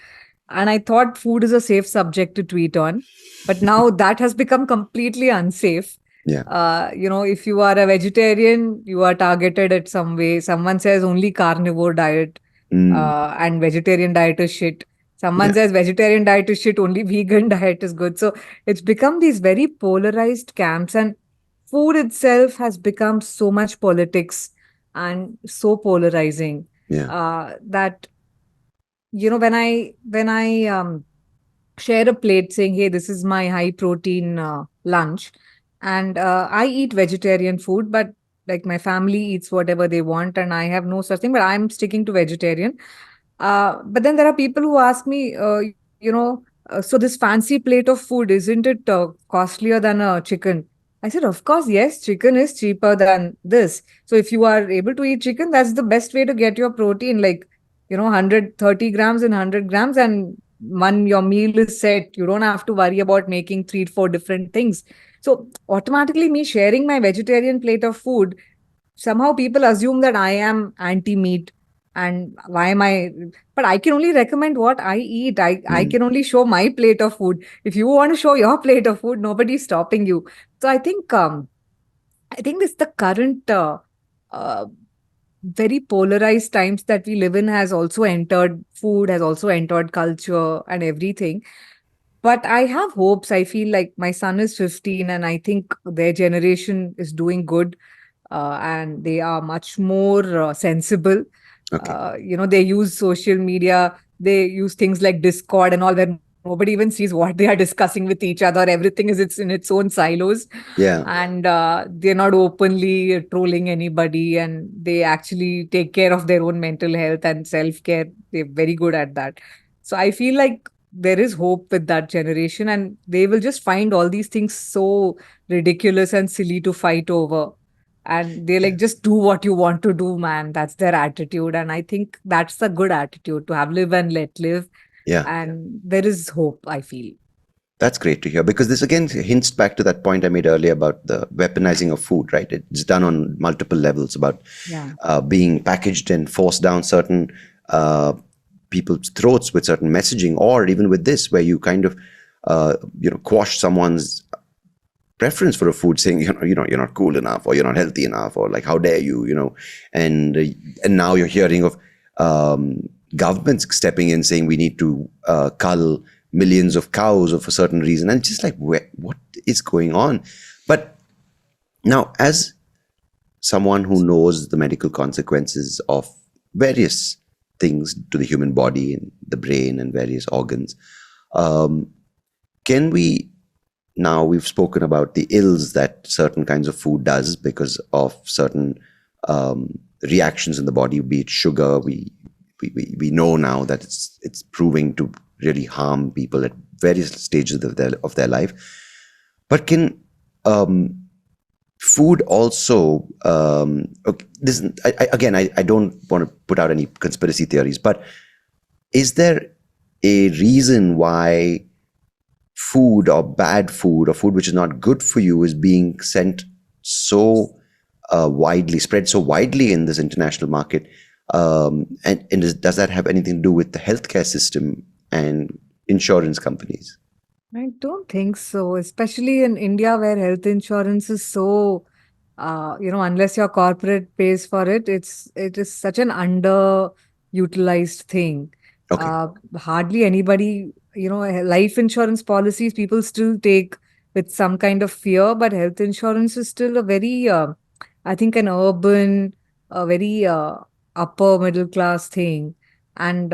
A: And I thought food is a safe subject to tweet on. But now that has become completely unsafe.
B: Yeah.
A: If you are a vegetarian, you are targeted at some way. Someone says only carnivore diet
B: Mm.
A: and vegetarian diet is shit. Someone
B: Yeah.
A: says vegetarian diet is shit, only vegan diet is good. So it's become these very polarized camps, and food itself has become so much politics and so polarizing
B: Yeah.
A: that when I share a plate saying, "Hey, this is my high protein lunch," and I eat vegetarian food, but like my family eats whatever they want, and I have no such thing, but I'm sticking to vegetarian. But then there are people who ask me, so this fancy plate of food, isn't it costlier than a chicken? I said, of course, yes, chicken is cheaper than this. So if you are able to eat chicken, that's the best way to get your protein, like, 130 grams and 100 grams, and your meal is set. You don't have to worry about making 3, 4 different things. So automatically, me sharing my vegetarian plate of food, somehow people assume that I am anti meat. And why am I? But I can only recommend what I eat. I
B: Mm.
A: can only show my plate of food. If you want to show your plate of food, nobody's stopping you. So I think this the current uh, very polarized times that we live in has also entered food, has also entered culture and everything. But I have hopes. I feel like my son is 15, and I think their generation is doing good, and they are much more sensible.
B: Okay.
A: They use social media, they use things like Discord and all, where nobody even sees what they are discussing with each other. Everything is it's in its own silos,
B: Yeah.
A: and they're not openly trolling anybody, and they actually take care of their own mental health and self care. They're very good at that. So I feel like there is hope with that generation, and they will just find all these things so ridiculous and silly to fight over. And they're like, just do what you want to do, man. That's their attitude. And I think that's a good attitude to have, live and let live.
B: Yeah.
A: And there is hope, I feel.
B: That's great to hear, because this again hints back to that point I made earlier about the weaponizing of food, right? It's done on multiple levels, about
A: Yeah.
B: being packaged and forced down certain uh, people's throats with certain messaging, or even with this, where you kind of quash someone's preference for a food, saying you're not cool enough, or you're not healthy enough, or like, how dare you, and now you're hearing of governments stepping in saying we need to cull millions of cows for a certain reason, and just like, what is going on? But now, as someone who knows the medical consequences of various things to the human body and the brain and various organs, can we, now we've spoken about the ills that certain kinds of food does because of certain reactions in the body, be it sugar. We know now that it's proving to really harm people at various stages of their life. But can food also, okay, this, I don't want to put out any conspiracy theories, but is there a reason why food, or bad food, or food which is not good for you, is being sent so spread so widely in this international market? Does that have anything to do with the healthcare system and insurance companies?
A: I don't think so, especially in India where health insurance is so, unless your corporate pays for it, it is such an underutilized thing.
B: Okay.
A: Hardly anybody, life insurance policies people still take with some kind of fear, but health insurance is still a very, I think, an urban, a very upper middle class thing. And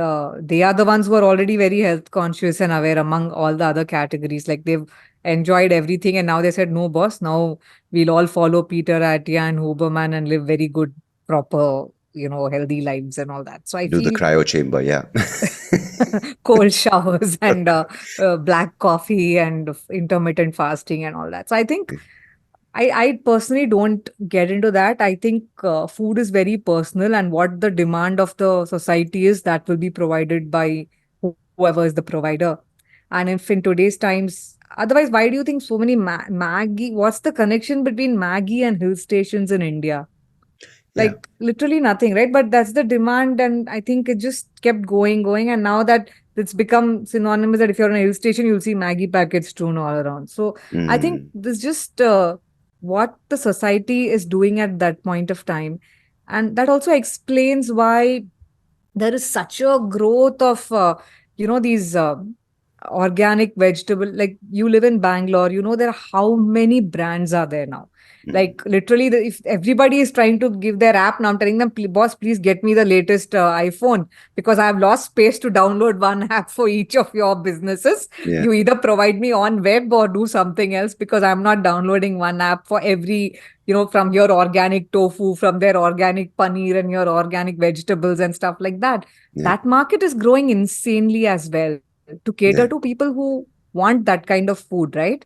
A: they are the ones who are already very health conscious and aware among all the other categories. Like they've enjoyed everything, and now they said, no, boss, now we'll all follow Peter Attia and Huberman and live very good, proper, healthy lives and all that. So I
B: Do the
A: feel
B: cryo chamber, yeah.
A: cold showers and black coffee and intermittent fasting and all that. So I think I personally don't get into that. I think food is very personal, and what the demand of the society is, that will be provided by whoever is the provider. And if in today's times, otherwise, why do you think so many Maggie? What's the connection between Maggie and hill stations in India?
B: Yeah.
A: Like literally nothing, right? But that's the demand, and I think it just kept going, and now that it's become synonymous that if you're on a hill station, you'll see Maggie packets strewn all around. So I think
B: Mm.
A: this just what the society is doing at that point of time, and that also explains why there is such a growth of these organic vegetable. Like you live in Bangalore, there are how many brands are there now.
B: Mm.
A: Like literally, if everybody is trying to give their app now, I'm telling them, boss, please get me the latest iPhone, because I have lost space to download one app for each of your businesses.
B: Yeah.
A: You either provide me on web or do something else, because I'm not downloading one app for every, from your organic tofu, from their organic paneer and your organic vegetables and stuff like that.
B: Yeah.
A: That market is growing insanely as well, to cater
B: Yeah.
A: to people who want that kind of food, right?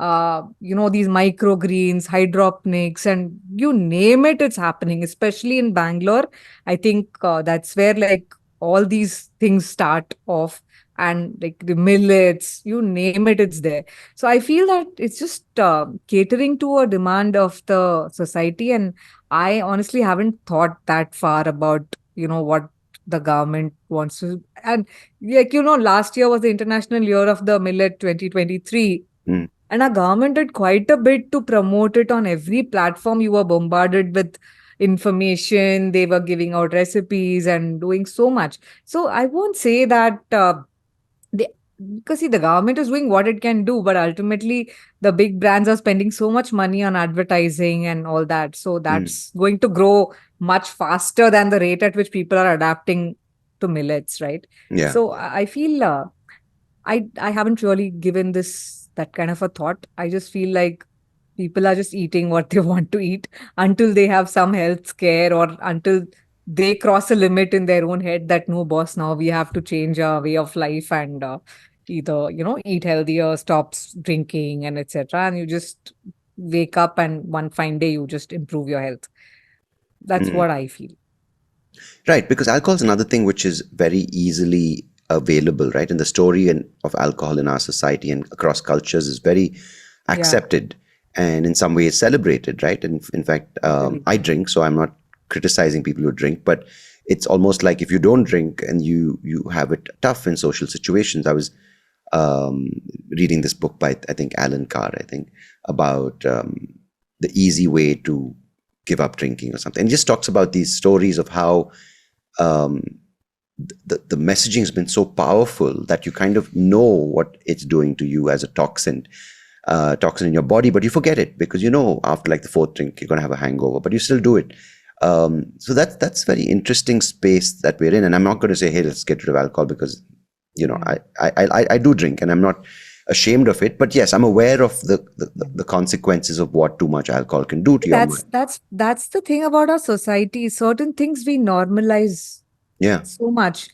A: These microgreens, hydroponics, and you name it, it's happening, especially in Bangalore. I think that's where like all these things start off, and like the millets, you name it, it's there. So I feel that it's just catering to a demand of the society. And I honestly haven't thought that far about, what the government wants to. And like, last year was the International Year of the Millet 2023.
B: Mm.
A: And our government did quite a bit to promote it on every platform. You were bombarded with information. They were giving out recipes and doing so much. So I won't say that they, because see, the government is doing what it can do, but ultimately the big brands are spending so much money on advertising and all that. So
B: Mm.
A: that's going to grow much faster than the rate at which people are adapting to millets, right?
B: Yeah.
A: So I feel I haven't really given this that kind of a thought. I just feel like people are just eating what they want to eat until they have some health scare, or until they cross a limit in their own head that no, boss, now we have to change our way of life and either eat healthier, stop drinking, and etc. And you just wake up and one fine day you just improve your health. That's
B: Mm.
A: what I feel.
B: Right, because alcohol is another thing which is very easily available, right? And the story of alcohol in our society and across cultures is very
A: Yeah,
B: accepted and in some ways celebrated, right? And in fact,
A: totally.
B: I drink, so I'm not criticizing people who drink, but it's almost like if you don't drink and you have it tough in social situations. I was reading this book by, I think, Alan Carr, I think, about the easy way to give up drinking or something. And he just talks about these stories of how um, the messaging has been so powerful that you kind of know what it's doing to you as a toxin in your body, but you forget it because you know after like the fourth drink you're going to have a hangover, but you still do it. So that's very interesting space that we're in. And I'm not going to say, hey, let's get rid of alcohol, because
A: Yeah.
B: I do drink and I'm not ashamed of it. But yes, I'm aware of the consequences of what too much alcohol can do to your
A: That's
B: mind.
A: that's the thing about our society. Certain things we normalize
B: Yeah.
A: so much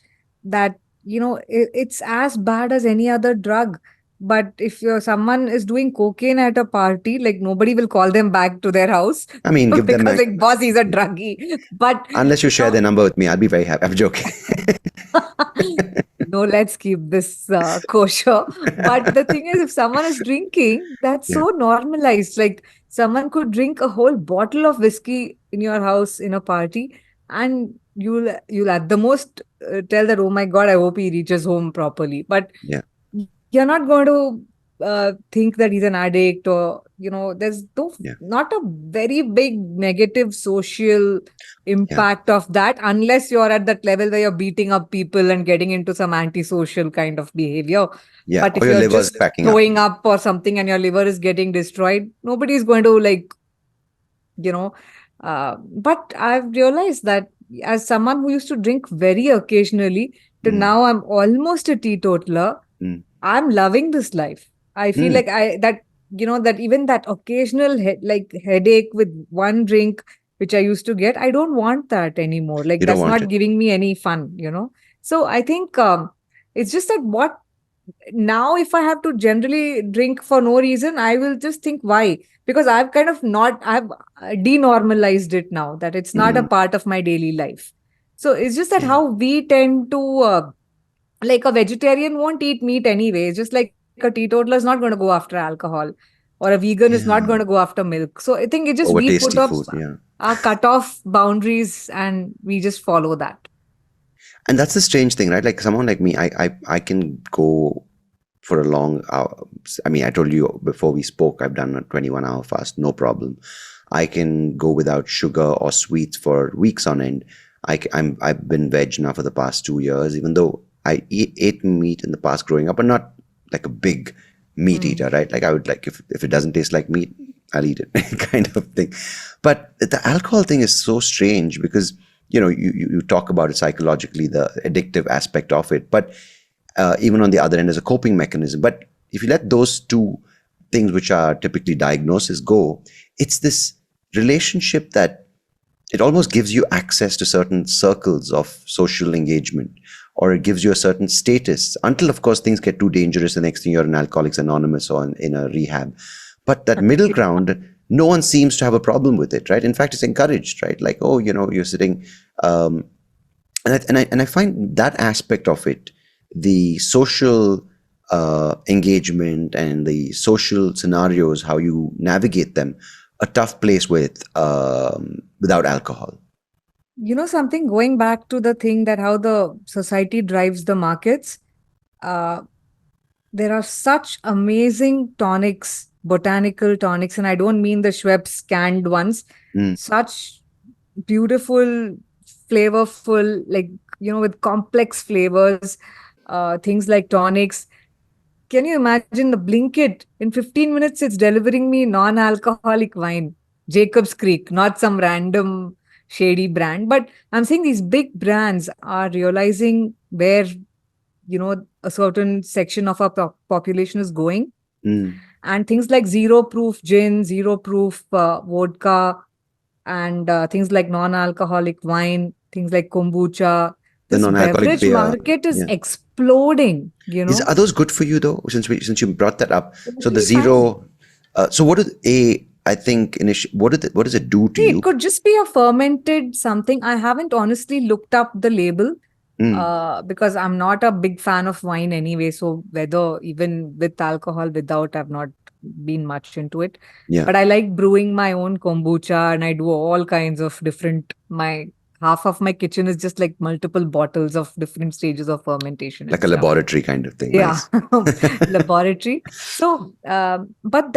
A: that it's as bad as any other drug. But if someone is doing cocaine at a party, like nobody will call them back to their house
B: I mean, give them
A: because
B: my,
A: like boss, he's a druggie. But
B: unless you
A: you
B: share
A: know,
B: their number with me, I'll be very happy. I'm joking.
A: no, let's keep this kosher. But the thing is, if someone is drinking, that's
B: Yeah.
A: so normalized. Like someone could drink a whole bottle of whiskey in your house in a party, and you'll at the most tell that, oh my God, I hope he reaches home properly. But
B: Yeah.
A: you're not going to think that he's an addict, or there's
B: Yeah.
A: not a very big negative social
B: Yeah.
A: impact of that, unless you're at that level where you're beating up people and getting into some antisocial kind of behavior.
B: Yeah.
A: But
B: Or
A: if
B: your
A: you're
B: liver's
A: just
B: cracking up.
A: throwing up or something and your liver is getting destroyed, nobody's going to like you know but I've realized that as someone who used to drink very occasionally to
B: Mm,
A: now I'm almost a teetotaler.
B: mm,
A: I'm loving this life. I feel
B: mm.
A: like that even that occasional headache with one drink which I used to get, I don't want that anymore. Like
B: You don't
A: that's
B: want
A: not
B: it.
A: giving me any fun. So I think it's just that what now if I have to generally drink for no reason, I will just think why? Because I've kind of not I've denormalized it now, that it's not a
B: Mm,
A: part of my daily life. So it's just that
B: yeah.
A: how we tend to like a vegetarian won't eat meat anyway. It's just like a teetotaler is not going to go after alcohol, or a vegan is not going to
B: Yeah.
A: go after milk. So I think it just
B: Over
A: we put
B: tasty
A: up
B: food. Yeah.
A: our cut-off boundaries and we just follow that.
B: And that's the strange thing, right? Like someone like me, I can go for a long hour. I mean, I told you before we spoke, I've done a 21-hour fast, no problem. I can go without sugar or sweets for weeks on end. I've been veg now for the past 2 years, even though I ate meat in the past growing up, but not like a big meat
A: Hmm.
B: eater, right? Like I would like if it doesn't taste like meat, I'll eat it, kind of thing. But the alcohol thing is so strange because you talk about it psychologically, the addictive aspect of it, but even on the other end as a coping mechanism. But if you let those two things, which are typically diagnoses, go, it's this relationship that it almost gives you access to certain circles of social engagement, or it gives you a certain status until, of course, things get too dangerous. The next thing you're in Alcoholics Anonymous or in a rehab. But that middle ground, no one seems to have a problem with it, right? In fact, it's encouraged, right? Like, oh, you're sitting, um, and I find that aspect of it, the social engagement and the social scenarios, how you navigate them, a tough place without alcohol.
A: Something, going back to the thing that how the society drives the markets, uh, there are such amazing tonics, botanical tonics, and I don't mean the Schweppes canned ones.
B: Mm,
A: Such beautiful, flavorful, like, with complex flavors, things like tonics. Can you imagine the Blinkit? In 15 minutes, it's delivering me non alcoholic wine. Jacob's Creek, not some random shady brand. But I'm saying these big brands are realizing where, a certain section of our population is going.
B: mm.
A: And things like zero proof gin, zero proof vodka, and things like non alcoholic wine, things like kombucha.
B: The
A: This
B: non-alcoholic
A: beverage
B: beer.
A: market is
B: Yeah.
A: exploding.
B: Are those good for you though? Since you brought that up, so the
A: Totally fine.
B: zero. So what do a I think what does it do to
A: See, it
B: you?
A: could just be a fermented something. I haven't honestly looked up the label
B: Mm,
A: because I'm not a big fan of wine anyway. So whether even with alcohol, without, I've not been much into it.
B: yeah,
A: But I like brewing my own kombucha and I do all kinds of different, my half of my kitchen is just like multiple bottles of different stages of fermentation
B: like
A: and
B: a
A: stuff.
B: laboratory kind of thing.
A: Yeah,
B: Nice.
A: laboratory. So, but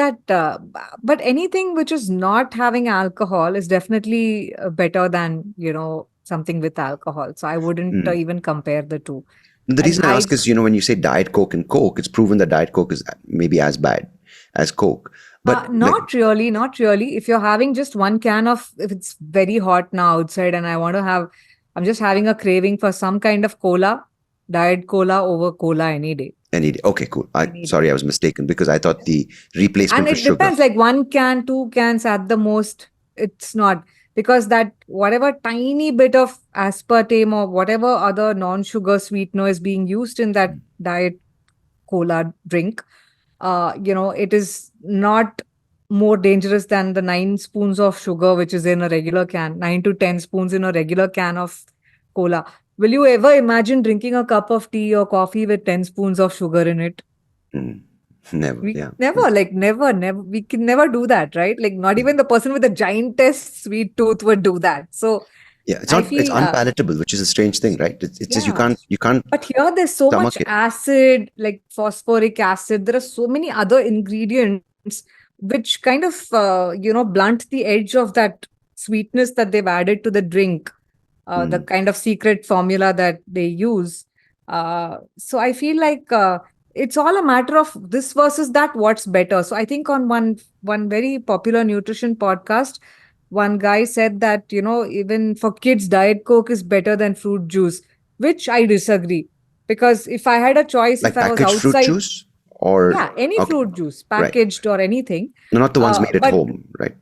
A: anything which is not having alcohol is definitely better than, something with alcohol. So I wouldn't
B: Mm.
A: even compare the two.
B: The
A: And
B: reason I ask is, when you say Diet Coke and Coke, it's proven that Diet Coke is maybe as bad as Coke. But like,
A: not really, not really. If you're having just one can of, if it's very hot now outside and I'm just having a craving for some kind of cola, diet cola over cola any day.
B: any day. Okay, cool.
A: Any day.
B: Sorry, I was mistaken because I thought the
A: And
B: replacement was
A: it
B: sugar.
A: depends, like one can, two cans at the most. It's not because that whatever tiny bit of aspartame or whatever other non-sugar sweetener is being used in that diet cola drink, it is not more dangerous than the 9 spoons of sugar which is in a regular can, 9 to 10 spoons in a regular can of cola. Will you ever imagine drinking a cup of tea or coffee with 10 spoons of sugar in it?
B: Mm. Never.
A: We
B: Yeah.
A: never, like never, we can never do that, right? Like not even the person with the giantest sweet tooth would do that. So
B: Yeah. It's
A: I
B: not. It's
A: feel,
B: unpalatable, which is a strange thing, right? It's just
A: yeah.
B: you can't
A: But here there's so
B: stomach
A: much
B: it.
A: acid, like phosphoric acid. There are so many other ingredients which kind of, blunt the edge of that sweetness that they've added to the drink, the
B: Mm.
A: kind of secret formula that they use. So I feel like it's all a matter of this versus that, what's better. So I think on one very popular nutrition podcast, one guy said that, even for kids, Diet Coke is better than fruit juice, which I disagree. Because if I had a choice, if
B: Like
A: I was
B: packaged fruit
A: outside,
B: juice, or
A: yeah, any
B: okay,
A: fruit juice,
B: right?
A: packaged or anything.
B: No, not the ones made at
A: But
B: home, right?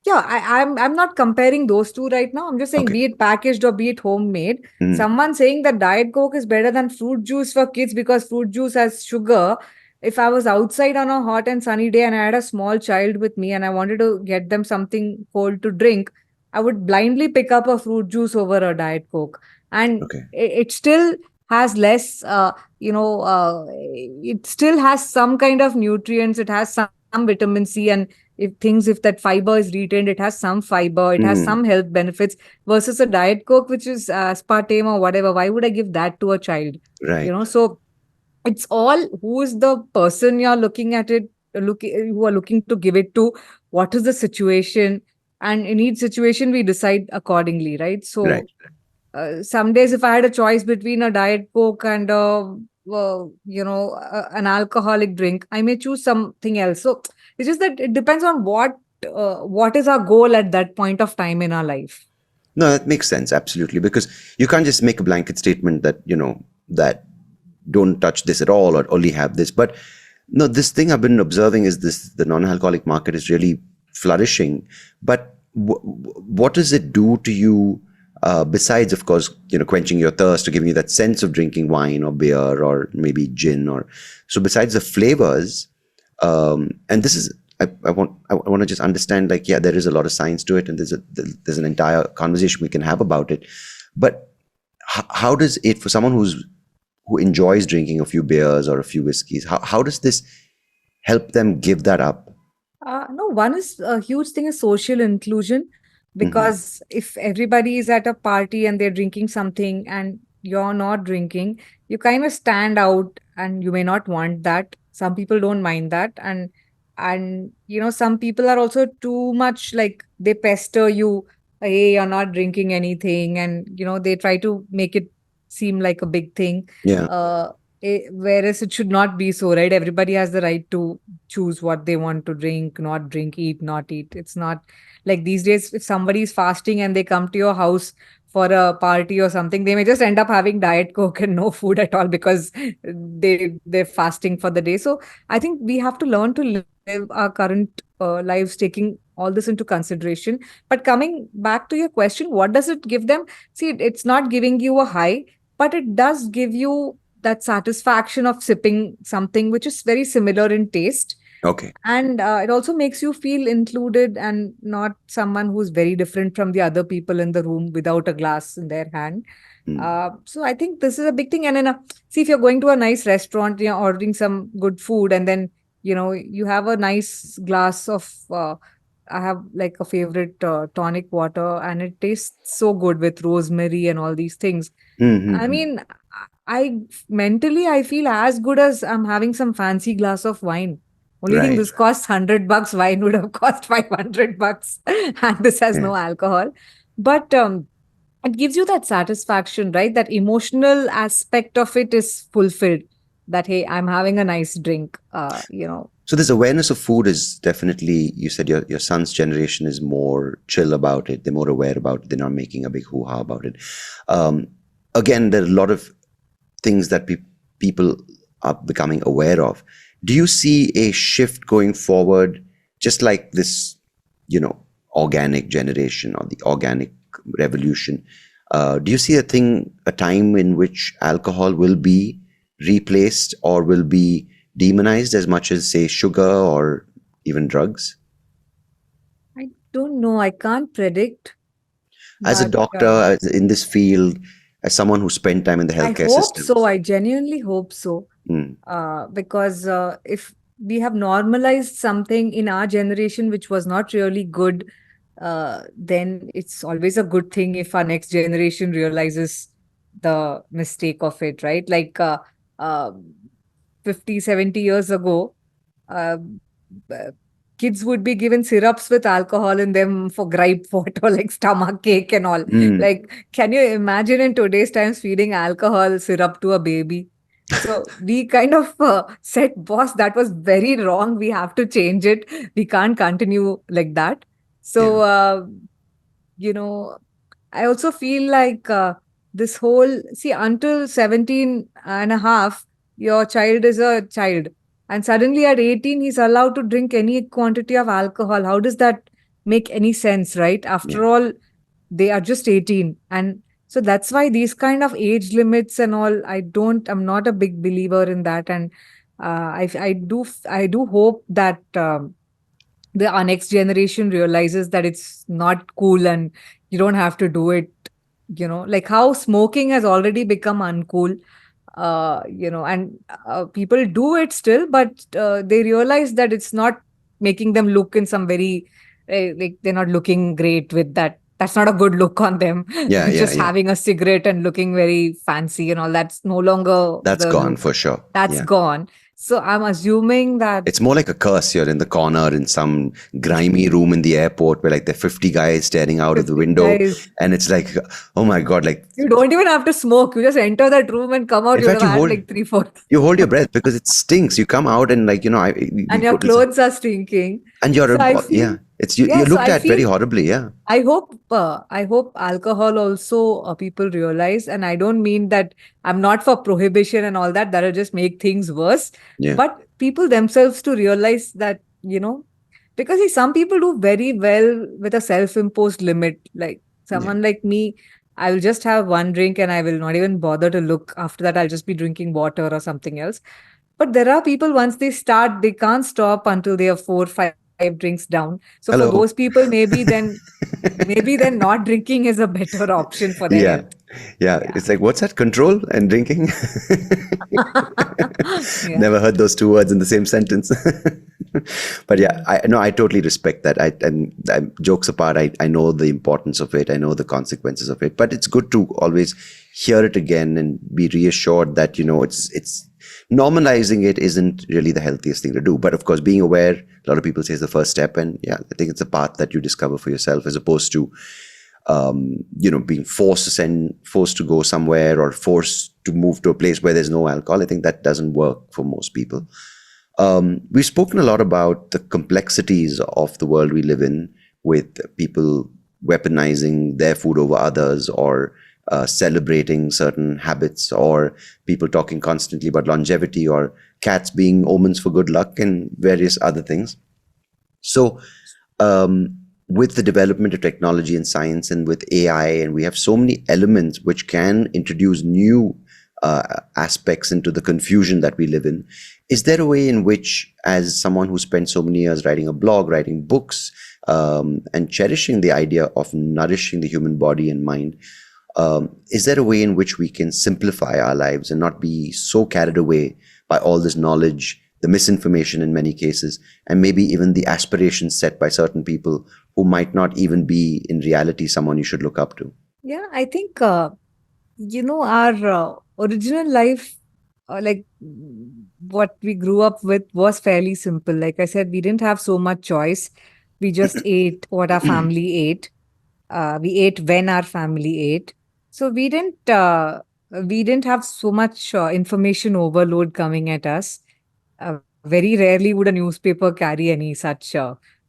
A: yeah, I'm not comparing those two right now. I'm just saying,
B: Okay.
A: be it packaged or be it homemade.
B: Mm.
A: Someone saying that Diet Coke is better than fruit juice for kids because fruit juice has sugar. If I was outside on a hot and sunny day and I had a small child with me and I wanted to get them something cold to drink, I would blindly pick up a fruit juice over a Diet Coke. And
B: Okay.
A: it still has less, it still has some kind of nutrients. It has some vitamin C and if that fiber is retained, it has some fiber, it has
B: Mm.
A: some health benefits versus a diet coke which is aspartame or whatever. Why would I give that to a child?
B: Right.
A: So it's all who is the person you're looking at it, who are looking to give it to, what is the situation, and in each situation we decide accordingly, right?
B: Right.
A: So some days if I had a choice between a diet coke and an alcoholic drink, I may choose something else. So it's just that it depends on what is our goal at that point of time in our life.
B: No, that makes sense absolutely, because you can't just make a blanket statement that that don't touch this at all or only have this. But no, this thing I've been observing is this: the non-alcoholic market is really flourishing. But what does it do to you? Besides, of course, quenching your thirst or giving you that sense of drinking wine or beer or maybe gin, or so. Besides the flavors, and this is, I want to just understand. Like, yeah, there is a lot of science to it, and there's an entire conversation we can have about it. But how does it, for someone who enjoys drinking a few beers or a few whiskeys, how does this help them give that up?
A: No, one is a huge thing is social inclusion,
B: Hmm.
A: because if everybody is at a party and they're drinking something and you're not drinking, you kind of stand out and you may not want that. Some people don't mind that. And some people are also too much, like they pester you, hey, you're not drinking anything, and they try to make it seem like a big thing.
B: Yeah.
A: Uh Whereas it should not be so, right? Everybody has the right to choose what they want to drink, not drink, eat, not eat. It's not like these days, if somebody is fasting and they come to your house for a party or something, they may just end up having diet coke and no food at all because they're fasting for the day. So I think we have to learn to live our current lives, taking all this into consideration. But coming back to your question, what does it give them? See, it's not giving you a high, but it does give you that satisfaction of sipping something which is very similar in taste.
B: Okay.
A: And it also makes you feel included and not someone who's very different from the other people in the room without a glass in their hand.
B: Mm.
A: So I think this is a big thing. And then, see, if you're going to a nice restaurant, you're ordering some good food, and then you have a nice glass of. I have like a favorite tonic water, and it tastes so good with rosemary and all these things. I
B: Mm-hmm.
A: mean, I mentally I feel as good as I'm having some fancy glass of wine. Only thing,
B: Right.
A: this costs $100. Wine would have cost $500, and this has
B: Yeah.
A: no alcohol. But it gives you that satisfaction, right? That emotional aspect of it is fulfilled. That hey, I'm having a nice drink.
B: So this awareness of food is definitely, you said your son's generation is more chill about it. They're more aware about it. They're not making a big hoo-ha about it. Um, Again, there are a lot of things that people are becoming aware of. Do you see a shift going forward, just like this, organic generation or the organic revolution? Do you see a time in which alcohol will be replaced or will be demonized as much as, say, sugar or even drugs?
A: I don't know. I can't predict,
B: As a
A: but
B: doctor, in this field, as someone who spent time in the
A: I
B: healthcare
A: hope so.
B: systems.
A: I genuinely hope so.
B: Mm,
A: Because if we have normalized something in our generation which was not really good, then it's always a good thing if our next generation realizes the mistake of it, right? Like uh, 50, 70 years ago, uh, b- kids would be given syrups with alcohol in them for gripe water, like stomach ache and all.
B: mm,
A: Like, can you imagine in today's times feeding alcohol syrup to a baby? So we kind of said, boss, that was very wrong. We have to change it. We can't continue like that.
B: yeah,
A: So, you know, I also feel like this whole, see, until 17 and a half, your child is a child. And suddenly at 18, he's allowed to drink any quantity of alcohol. How does that make any sense, right?
B: yeah.
A: After all, they are just 18. And so that's why these kind of age limits and all, I'm not a big believer in that. And I do hope that our next generation realizes that it's not cool and you don't have to do it, like how smoking has already become uncool, and people do it still, but they realize that it's not making them look in some very, like they're not looking great with that. That's not a good look on them.
B: Yeah, yeah,
A: Just
B: yeah.
A: having a cigarette and looking very fancy and all, that's no longer
B: That's
A: the
B: gone
A: look.
B: for sure.
A: That's
B: Yeah.
A: gone. So I'm assuming that
B: It's more like a curse. You're in the corner in some grimy room in the airport where like there are 50 guys staring out of the
A: 50
B: window.
A: guys.
B: And it's like, oh my God, like,
A: You don't even have to smoke. You just enter that room and come out.
B: in
A: You'd
B: fact,
A: have had like three, four,
B: you hold your breath because it stinks. You come out and like,
A: and
B: we
A: your
B: put this,
A: clothes are stinking.
B: and
A: So I
B: yeah,
A: feel,
B: it's,
A: yeah.
B: you're
A: So
B: looked
A: I
B: at very
A: feel,
B: horribly. Yeah.
A: I hope alcohol also people realize, and I don't mean that I'm not for prohibition and all that. That'll just make things worse.
B: Yeah.
A: But people themselves to realize that, because see, some people do very well with a self-imposed limit. Like
B: Yeah.
A: someone like me, I will just have one drink and I will not even bother to look. After that, I'll just be drinking water or something else. But there are people, once they start, they can't stop until they have four, five drinks down. So for those
B: Hello.
A: people, maybe then not drinking is a better option for their
B: Yeah.
A: health.
B: Yeah.
A: Yeah.
B: It's like, what's that? Control and drinking?
A: Yeah.
B: Never heard those two words in the same sentence. But yeah,
A: Mm.
B: I totally respect that. Jokes apart, I know the importance of it. I know the consequences of it. But it's good to always hear it again and be reassured that it's normalizing it isn't really the healthiest thing to do. But of course, being aware, a lot of people say is the first step, and yeah, I think it's a path that you discover for yourself as opposed to being forced to go somewhere or forced to move to a place where there's no alcohol. I think that doesn't work for most people. We've spoken a lot about the complexities of the world we live in, with people weaponizing their food over others, or celebrating certain habits, or people talking constantly about longevity, or cats being omens for good luck, and various other things. So, with the development of technology and science, and with AI, and we have so many elements which can introduce new aspects, into the confusion that we live in. Is there a way in which, as someone who spent so many years writing a blog, writing books, and cherishing the idea of nourishing the human body and mind, is there a way in which we can simplify our lives and not be so carried away by all this knowledge, the misinformation in many cases, and maybe even the aspirations set by certain people who might not even be in reality someone you should look up to?
A: Yeah, I think, our original life, like what we grew up with, was fairly simple. Like I said, we didn't have so much choice. We just ate what our family ate. We ate when our family ate. So we didn't have so much information overload coming at us. Very rarely would a newspaper carry any such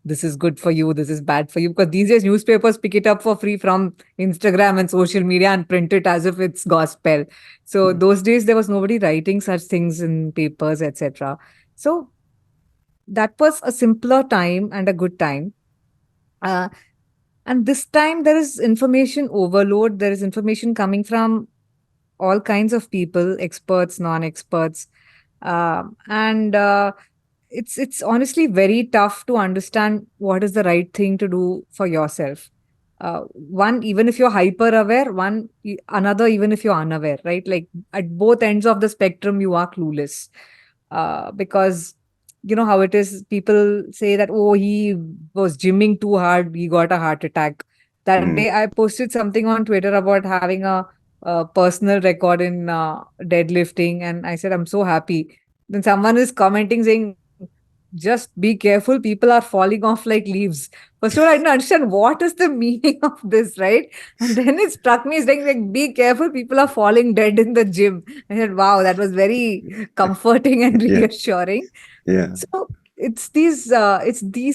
A: this is good for you, this is bad for you, because these days newspapers pick it up for free from Instagram and social media and print it as if it's gospel. So
B: Mm,
A: those days there was nobody writing such things in papers, etc. So that was a simpler time and a good time. Uh, and this time there is information overload. There is information coming from all kinds of people, experts, non-experts, and it's honestly very tough to understand what is the right thing to do for yourself. One, even if you're hyper aware, another, even if you're unaware, right? Like at both ends of the spectrum, you are clueless. Because you know how it is. People say that, oh, he was gymming too hard, he got a heart attack. That
B: mm,
A: day, I posted something on Twitter about having a personal record in deadlifting, and I said, I'm so happy. Then someone is commenting saying, just be careful, people are falling off like leaves. First of all, I didn't understand what is the meaning of this, right? And then it struck me saying, like, be careful, people are falling dead in the gym. I said, wow, that was very comforting and
B: yeah,
A: reassuring.
B: yeah,
A: So it's these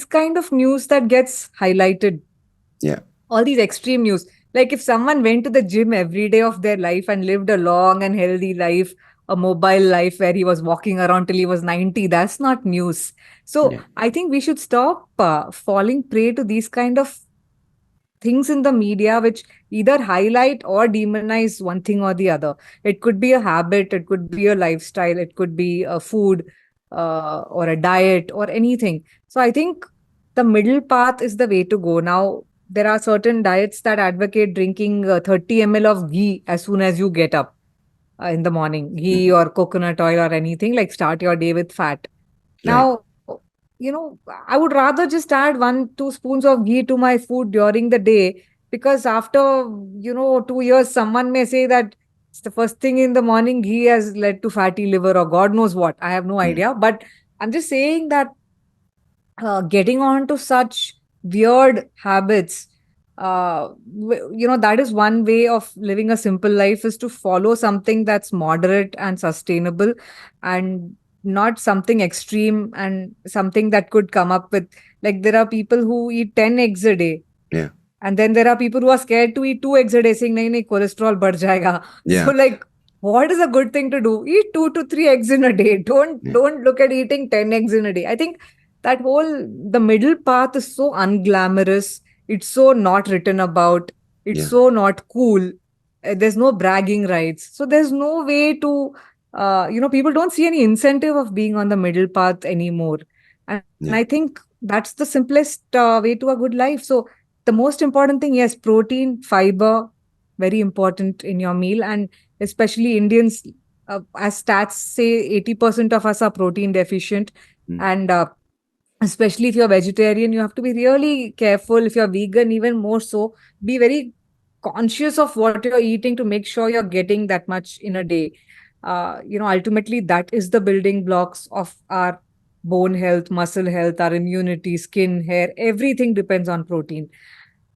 A: kind of news that gets highlighted,
B: yeah,
A: all these extreme news. Like if someone went to the gym every day of their life and lived a long and healthy life, a mobile life where he was walking around till he was 90, that's not news. So
B: yeah,
A: I think we should stop falling prey to these kind of things in the media which either highlight or demonize one thing or the other. It could be a habit, it could be a lifestyle, it could be a food, or a diet or anything. So I think the middle path is the way to go. Now, there are certain diets that advocate drinking 30 ml of ghee as soon as you get up in the morning, ghee
B: mhm,
A: or coconut oil or anything, like start your day with fat.
B: right,
A: Now, I would rather just add 1, 2 spoons of ghee to my food during the day, because after, 2 years, someone may say that it's the first thing in the morning, ghee has led to fatty liver or God knows what. I have no
B: mm,
A: idea. But I'm just saying that getting on to such weird habits, that is one way of living a simple life, is to follow something that's moderate and sustainable, and not something extreme and something that could come up with, like, there are people who eat 10 eggs a day,
B: yeah,
A: and then there are people who are scared to eat 2 eggs a day, saying, nahi, nahi, cholesterol बढ़ जाएगा.
B: yeah,
A: So, like, what is a good thing to do? Eat 2 to 3 eggs in a day. Don't
B: yeah,
A: don't look at eating 10 eggs in a day. I think that the middle path is so unglamorous. It's so not written about. It's
B: yeah,
A: so not cool. There's no bragging rights. So there's no way to, people don't see any incentive of being on the middle path anymore. And I
B: yeah,
A: think that's the simplest way to a good life. So the most important thing, yes, protein, fiber, very important in your meal. And especially Indians, as stats say, 80% of us are protein deficient.
B: mm,
A: And especially if you're vegetarian, you have to be really careful. If you're vegan, even more so, be very conscious of what you're eating to make sure you're getting that much in a day. Ultimately, that is the building blocks of our bone health, muscle health, our immunity, skin, hair, everything depends on protein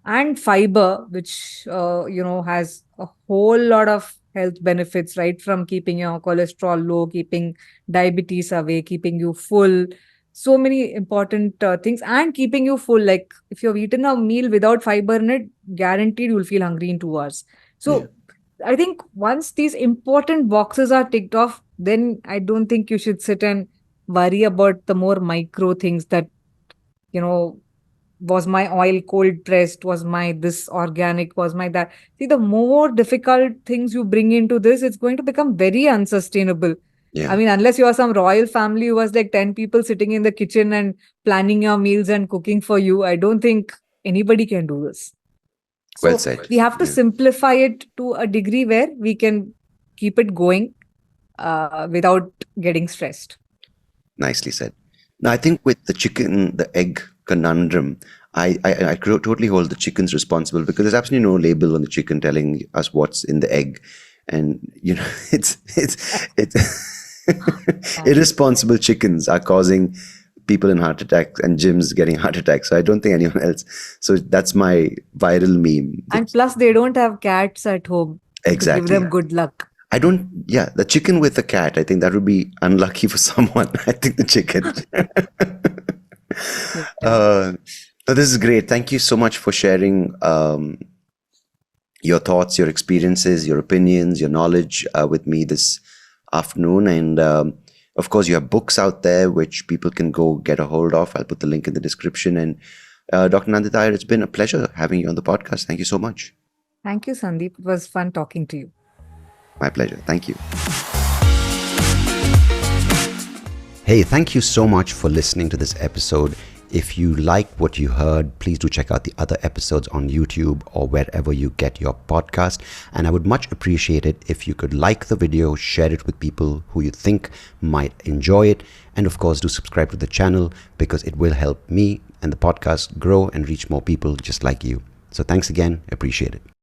A: and fiber, which has a whole lot of health benefits, right from keeping your cholesterol low, keeping diabetes away, keeping you full. So many important things, and keeping you full. Like if you've eaten a meal without fiber in it, guaranteed you'll feel hungry in 2 hours.
B: yeah,
A: So I think once these important boxes are ticked off, then I don't think you should sit and worry about the more micro things that you know was my oil cold pressed? Was my this organic? Was my that? See, the more difficult things you bring into this, it's going to become very unsustainable. I
B: Yeah.
A: mean, unless you are some royal family who has like 10 people sitting in the kitchen and planning your meals and cooking for you, I don't think anybody can do this.
B: Well
A: So
B: said.
A: we have to
B: Yeah.
A: simplify it to a degree where we can keep it going without getting stressed.
B: Nicely said. Now, I think with the chicken, the egg conundrum, I totally hold the chickens responsible because there's absolutely no label on the chicken telling us what's in the egg, and it's irresponsible chickens are causing people in heart attacks and gyms getting heart attacks. So I don't think anyone else. So that's my viral meme.
A: And plus, they don't have cats at home to give
B: Exactly.
A: them good luck.
B: I don't, yeah, the chicken with the cat, I think that would be unlucky for someone. I think the chicken. So this is great. Thank you so much for sharing your thoughts, your experiences, your opinions, your knowledge with me this afternoon. And of course, you have books out there which people can go get a hold of. I'll put the link in the description. And Dr. Nandita Iyer, it's been a pleasure having you on the podcast. Thank you so much.
A: Thank you, Sandeep. It was fun talking to you.
B: My pleasure. Thank you. Hey, thank you so much for listening to this episode. If you like what you heard, please do check out the other episodes on YouTube or wherever you get your podcast. And I would much appreciate it if you could like the video, share it with people who you think might enjoy it. And of course, do subscribe to the channel because it will help me and the podcast grow and reach more people just like you. So thanks again. Appreciate it.